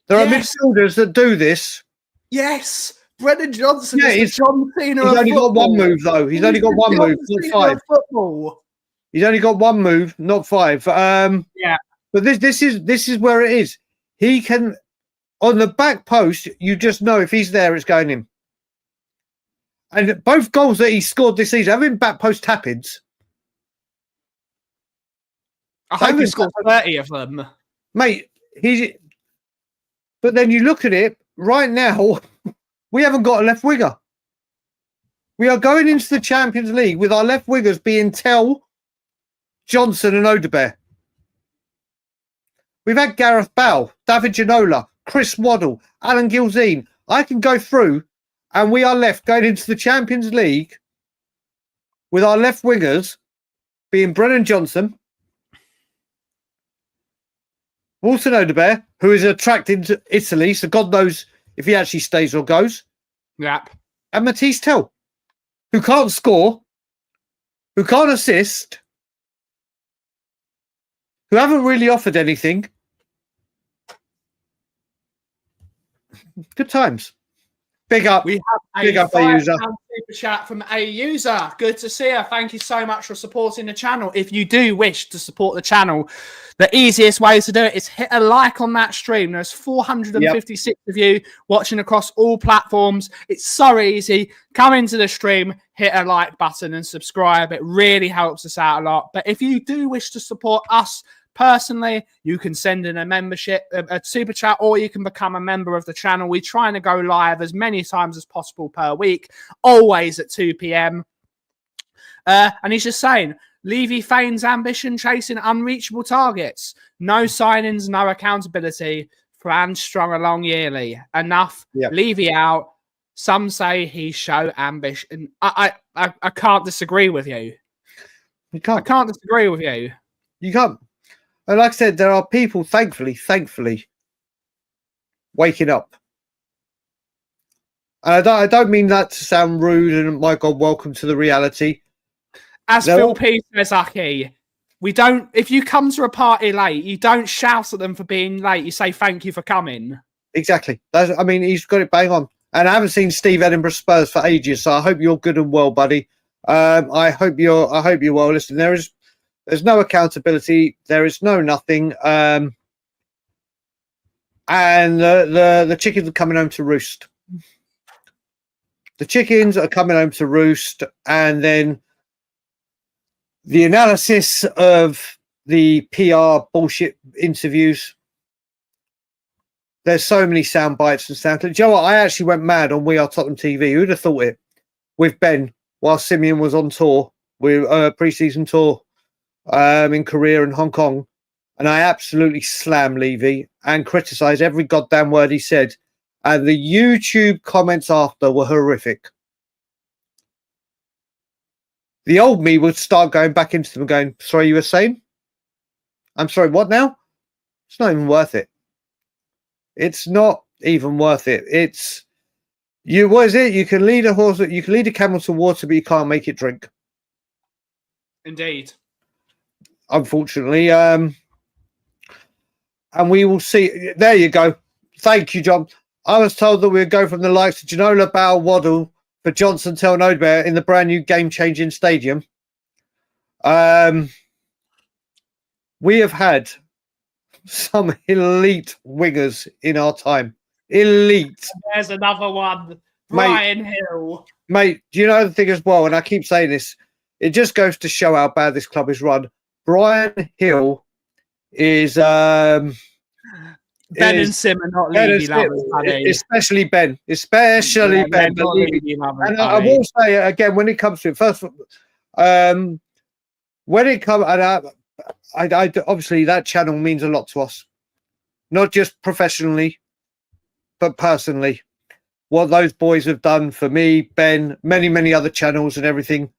There are midfielders that do this. Yes. Brendan Johnson is the John Cena He's of only football. got one move, though. He's only got one move, not five. Football. He's only got one move, not five. But this is where it is. He can, on the back post, you just know if he's there, it's going in. And both goals that he scored this season have been back post tap-ins. I hope he scored 30 of them. Mate, but then you look at it, right now, we haven't got a left winger. We are going into the Champions League with our left wingers being Tell, Johnson and Odebear. We've had Gareth Bale, David Ginola, Chris Waddle, Alan Gilzine. I can go through, and we are left going into the Champions League with our left wingers being Brennan Johnson, Wilson Odebear, who is attracted to Italy, so God knows if he actually stays or goes. Yep. And Matisse Tell, who can't score, who can't assist, who haven't really offered anything. Good times. Big up. We have Big a up a user. super chat from a user. Good to see her. Thank you so much for supporting the channel. If you do wish to support the channel, the easiest way to do it is hit a like on that stream. There's 456 of you watching across all platforms. It's so easy. Come into the stream, hit a like button and subscribe. It really helps us out a lot. But if you do wish to support us personally, you can send in a membership, a super chat, or you can become a member of the channel. We're trying to go live as many times as possible per week, always at 2 p.m. And he's just saying, Levy feigns ambition, chasing unreachable targets. No signings, no accountability. Fran strung along yearly. Enough. Yep. Levy out. Some say he show ambition. I can't disagree with you. You can't. I can't disagree with you. You can't. And like I said, there are people, thankfully, waking up. And I don't mean that to sound rude and, my God, welcome to the reality. As Phil P says, Aki, we don't, if you come to a party late, you don't shout at them for being late. You say, thank you for coming. Exactly. I mean, he's got it bang on. And I haven't seen Steve Edinburgh Spurs for ages, so I hope you're good and well, buddy. I hope you're well. Listen, there's no accountability. There is no nothing. And the chickens are coming home to roost. The chickens are coming home to roost. And then the analysis of the PR bullshit interviews. There's so many sound bites and sound clips. You know what? I actually went mad on We Are Tottenham TV. Who'd have thought it? With Ben, while Simeon was on tour, with pre-season tour. In Korea and Hong Kong, and I absolutely slammed Levy and criticised every goddamn word he said, and the YouTube comments after were horrific. The old me would start going back into them and going, sorry, you were saying? I'm sorry, what now? It's not even worth it. It's not even worth it. It's what is it? You can lead a camel to water, but you can't make it drink. Indeed. Unfortunately, and we will see. There you go. Thank you, John. I was told that we'd go from the likes of Ginola, Bale, Waddle for Johnson, Tell, and Odebear in the brand new game-changing stadium. We have had some elite wingers in our time. Elite. There's another one. Brian Hill. Mate, do you know the thing as well? And I keep saying this. It just goes to show how bad this club is run. Brian Hill is Ben and Sim are not Levy lovers, buddy. Especially Ben. Especially Ben. And I will say again, when it comes to it, first of all, when it comes, I obviously that channel means a lot to us, not just professionally, but personally. What those boys have done for me, Ben, many other channels and everything.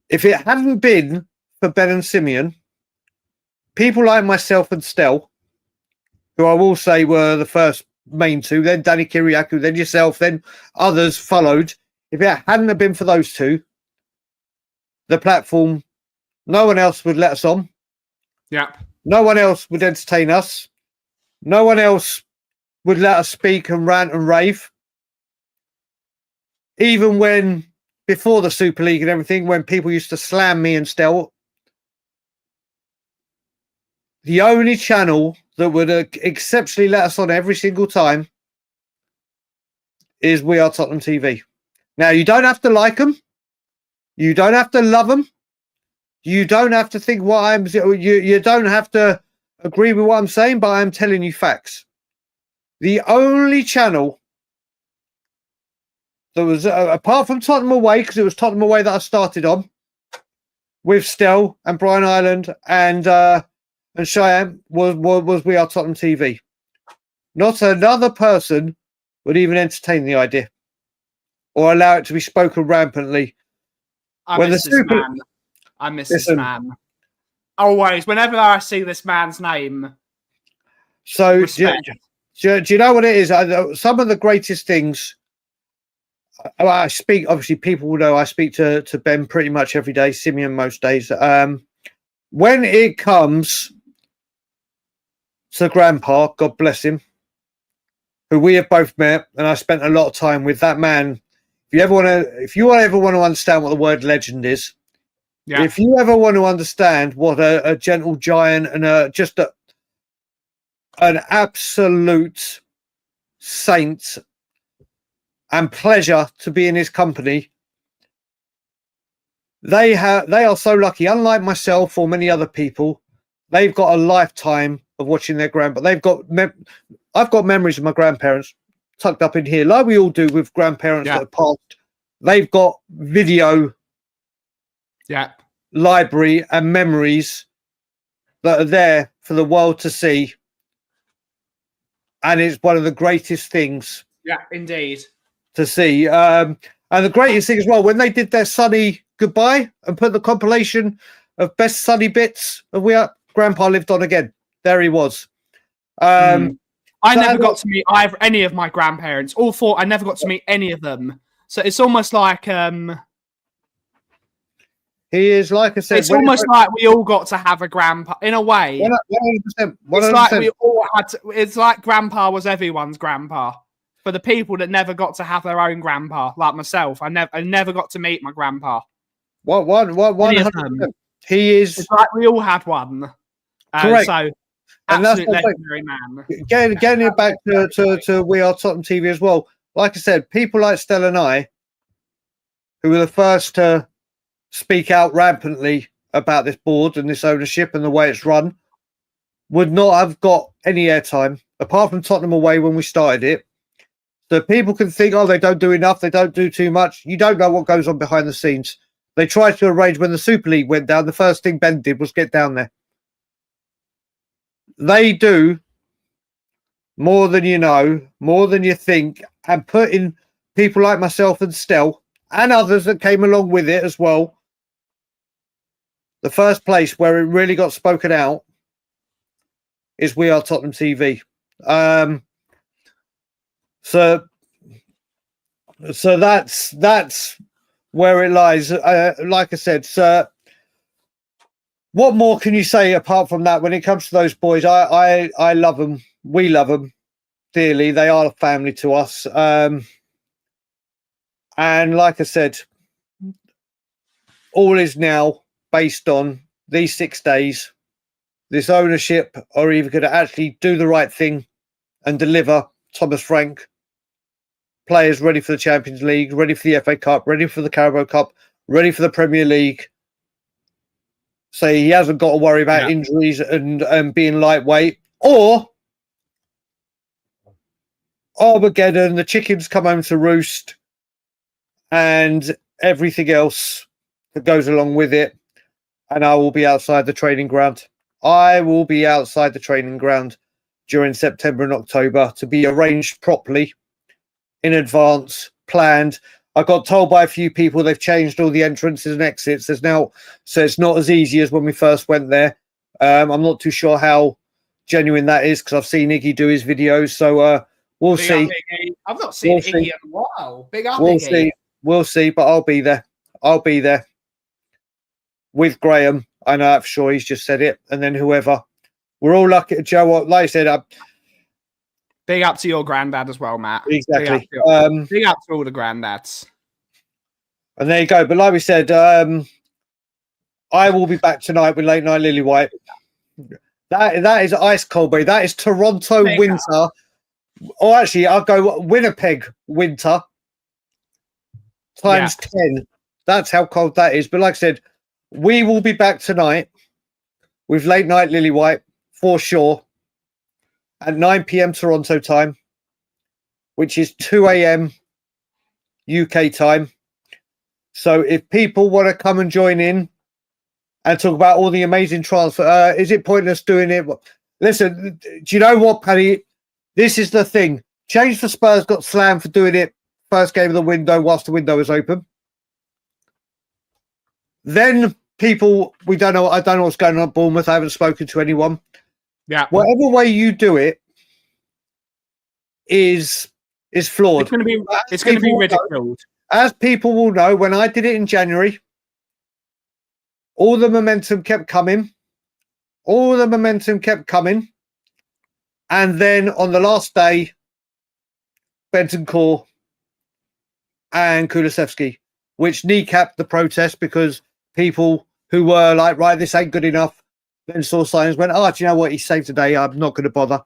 if it hadn't been for Ben and Simeon, people like myself and Stel, who I will say were the first main two, then Danny Kiriakou, then yourself, then others followed. If it hadn't have been for those two, the platform, no one else would let us on. Yeah. No one else would entertain us. No one else would let us speak and rant and rave. Even when, before the Super League and everything, when people used to slam me and Stel, the only channel that would exceptionally let us on every single time is We Are Tottenham TV. Now, you don't have to like them. You don't have to love them. You don't have to think what I'm... You don't have to agree with what I'm saying, but I'm telling you facts. The only channel that was, apart from Tottenham Away, because it was Tottenham Away that I started on, with Stel and Brian Ireland and Cheyenne, was We Are Tottenham TV. Not another person would even entertain the idea or allow it to be spoken rampantly. I miss this man. Always, whenever I see this man's name. So, do you know what it is? Some of the greatest things. I speak, obviously, people will know I speak to Ben pretty much every day, Simeon most days. When it comes to Grandpa, God bless him, who we have both met, and I spent a lot of time with that man. If you ever want to understand what the word legend is, yeah. If you ever want to understand what a gentle giant and just an absolute saint and pleasure to be in his company, they are so lucky. Unlike myself or many other people, they've got a lifetime of watching their grandpa. I've got memories of my grandparents tucked up in here, like we all do with grandparents that have passed. They've got video library and memories that are there for the world to see. And it's one of the greatest things. Yeah, indeed. To see. And the greatest thing as well, when they did their Sunny goodbye and put the compilation of best Sunny bits of Grandpa lived on again. There he was. I never got to meet any of my grandparents. All four, I never got to meet any of them. So it's almost like he is, like I said, it's almost like we all got to have a grandpa in a way. 100%. It's like we all had to, it's like Grandpa was everyone's grandpa. For the people that never got to have their own grandpa, like myself, I never got to meet my grandpa. 100%. He is. It's like we all had one. Correct. So, absolute legendary man. Getting it back to We Are Tottenham TV as well. Like I said, people like Stella and I, who were the first to speak out rampantly about this board and this ownership and the way it's run, would not have got any airtime apart from Tottenham Away when we started it. So people can think, oh, they don't do enough, they don't do too much. You don't know what goes on behind the scenes. They tried to arrange when the Super League went down. The first thing Ben did was get down there. They do more than you know, more than you think, and putting people like myself and Stel and others that came along with it as well. The first place where it really got spoken out is We Are Tottenham TV. So that's where it lies. Like I said, so what more can you say apart from that? When it comes to those boys, I love them. We love them dearly. They are a family to us. And like I said, all is now based on these 6 days. This ownership are either going to actually do the right thing and deliver Thomas Frank players ready for the Champions League, ready for the FA Cup, ready for the Carabao Cup, ready for the Premier League. So he hasn't got to worry about injuries and being lightweight. Or Armageddon, the chickens come home to roost and everything else that goes along with it. And I will be outside the training ground. I will be outside the training ground during September and October to be arranged properly in advance, planned. I got told by a few people they've changed all the entrances and exits. So it's not as easy as when we first went there. I'm not too sure how genuine that is because I've seen Iggy do his videos. So we'll see. I've not seen Iggy in a while. Big up, we'll Iggy. See. We'll see, but I'll be there. I'll be there with Graham. I know that for sure. He's just said it. And then whoever. We're all lucky. Joe, what, like I said, big up to your granddad as well, Matt. Exactly. Big up to all the granddads. And there you go. But like we said, I will be back tonight with Late Night Lily White. That is ice cold, baby. That is Toronto winter. Or actually, I'll go Winnipeg winter times 10. That's how cold that is. But like I said, we will be back tonight with Late Night Lily White for sure at 9 p.m. Toronto time, which is 2 a.m. UK time. So if people want to come and join in and talk about all the amazing transfer, is it pointless doing it? Listen, do you know what, Paddy? This is the thing. Change for Spurs got slammed for doing it first game of the window whilst the window was open. Then people, I don't know what's going on at Bournemouth. I haven't spoken to anyone. Yeah. Whatever way you do it is flawed. It's going to be ridiculed. As people will know, when I did it in January, all the momentum kept coming. And then on the last day, Bentancur and Kulusevski, which kneecapped the protest because people who were like, right, this ain't good enough, then saw signs, went, do you know what? He's saved today. I'm not going to bother.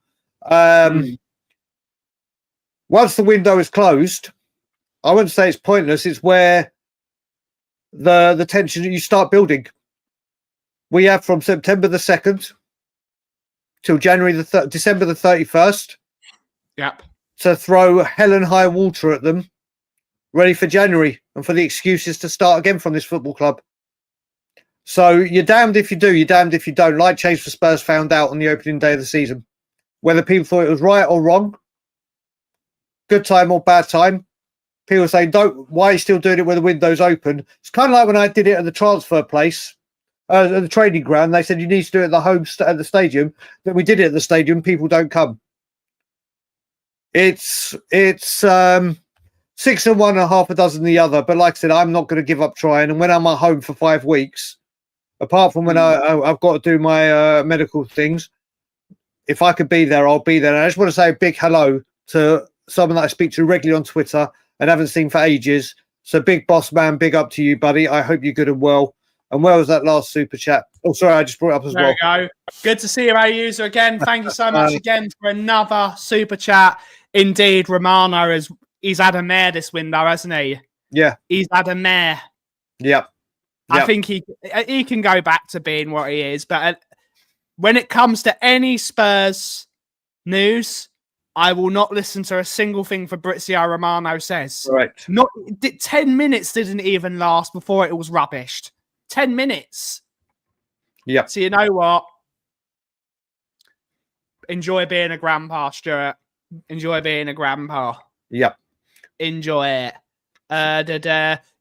Once the window is closed, I wouldn't say it's pointless. It's where the tension you start building. We have from September the 2nd till December the 31st. Yep. To throw hell and high water at them, ready for January and for the excuses to start again from this football club. So you're damned if you do, you're damned if you don't. Like Change for Spurs found out on the opening day of the season. Whether people thought it was right or wrong, good time or bad time, people say, why are you still doing it when the window's open? It's kind of like when I did it at the transfer place, at the training ground. They said, you need to do it at the stadium. Then we did it at the stadium. People don't come. It's 6 and one and half a dozen the other. But like I said, I'm not going to give up trying. And when I'm at home for 5 weeks, apart from when I've got to do my medical things, if I could be there, I'll be there. And I just want to say a big hello to someone that I speak to regularly on Twitter and haven't seen for ages. So big boss man, big up to you, buddy. I hope you're good and well. And where was that last super chat? Oh, sorry, I just brought it up as well. There you go. Good to see you, user again. Thank you so much again for another super chat. Indeed, Romano he's had a mare this window, hasn't he? Yeah. He's had a mare. Yep. I think he can go back to being what he is. But when it comes to any Spurs news, I will not listen to a single thing Fabrizio Romano says. Right. 10 minutes didn't even last before it was rubbished. 10 minutes. Yeah. So you know what? Enjoy being a grandpa, Stuart. Enjoy being a grandpa. Yep. Enjoy it.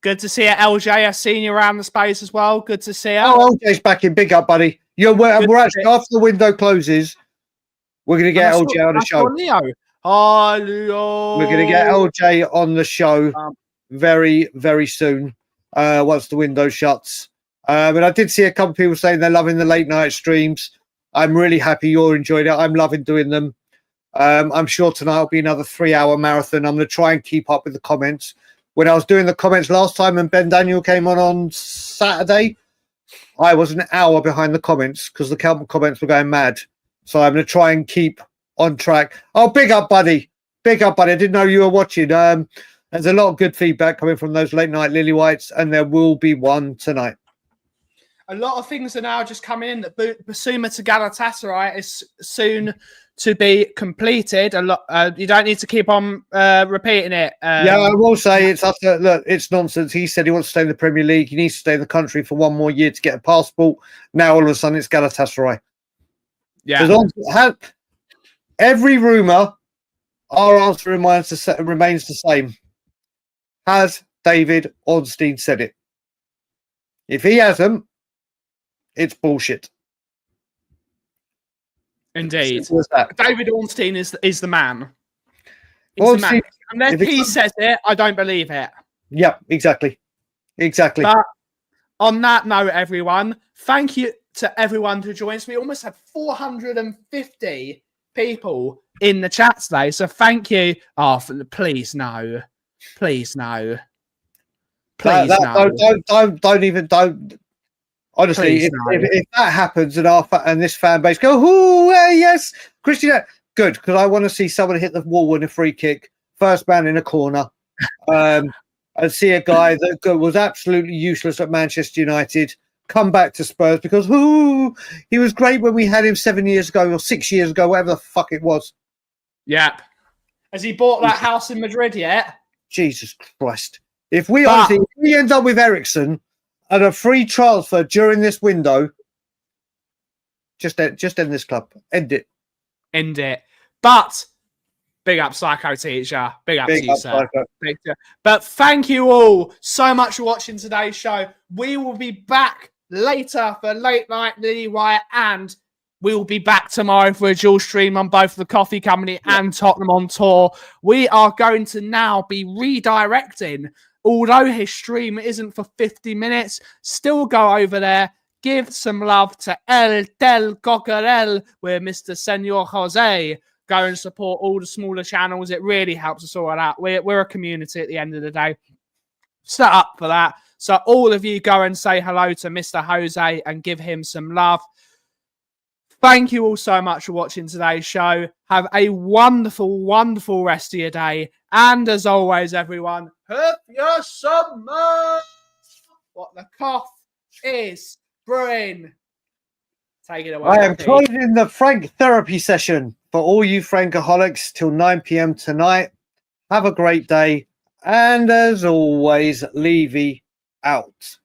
Good to see you, LJ. I've seen you around the space as well. Good to see you. Oh, LJ's back in. Big up, buddy. We're actually, after the window closes, we're going to get LJ on the show. Leo. Oh, Leo. We're going to get LJ on the show very, very soon once the window shuts. But I did see a couple of people saying they're loving the late night streams. I'm really happy you're enjoying it. I'm loving doing them. I'm sure tonight will be another 3-hour marathon. I'm going to try and keep up with the comments. When I was doing the comments last time and Ben Daniel came on Saturday, I was an hour behind the comments because the comments were going mad. So I'm going to try and keep on track. Oh, big up, buddy. Big up, buddy. I didn't know you were watching. There's a lot of good feedback coming from those late night Lily Whites, and there will be one tonight. A lot of things are now just coming in. Basuma to Galatasaray is soon to be completed. A lot. You don't need to keep on repeating it. Yeah, I will say it's nonsense. He said he wants to stay in the Premier League. He needs to stay in the country for 1 more year to get a passport. Now all of a sudden it's Galatasaray. Yeah. Every rumour, our answer remains the same. Has David Ornstein said it. If he hasn't, it's bullshit. Indeed. Simple as that. David Ornstein is the man. He's Ornstein, the man. Unless he says it, I don't believe it. Yeah, exactly. But on that note, everyone, thank you to everyone who joins. We almost had 450 people in the chat today, so thank you. Oh, please no. Please no. Please no. Don't. Honestly, Please, if that happens and this fan base go, "Ooh, yes, Christian," good, because I want to see someone hit the wall with a free kick, first man in a corner, and see a guy that was absolutely useless at Manchester United come back to Spurs because he was great when we had him 7 years ago or 6 years ago, whatever the fuck it was. Yep. Has he bought that house in Madrid yet? Jesus Christ! If we end up with Ericsson and a free transfer during this window, just end this club. End it. But big up, Psycho Teacher. Big up to you, sir. But thank you all so much for watching today's show. We will be back later for Late Night Lily White, and we will be back tomorrow for a dual stream on both the Coffee Company and Tottenham on Tour. We are going to now be redirecting. Although his stream isn't for 50 minutes, still go over there, give some love to El Del Cocorel with Mr. Senor Jose. Go and support all the smaller channels. It really helps us all out. We're a community at the end of the day. Set up for that. So all of you go and say hello to Mr. Jose and give him some love. Thank you all so much for watching today's show. Have a wonderful, wonderful rest of your day. And as always, everyone, hope your summer. What the Kauff is brewing. Take it away. I am closing the Frank therapy session for all you Frankaholics till 9 p.m. tonight. Have a great day. And as always, Levy out.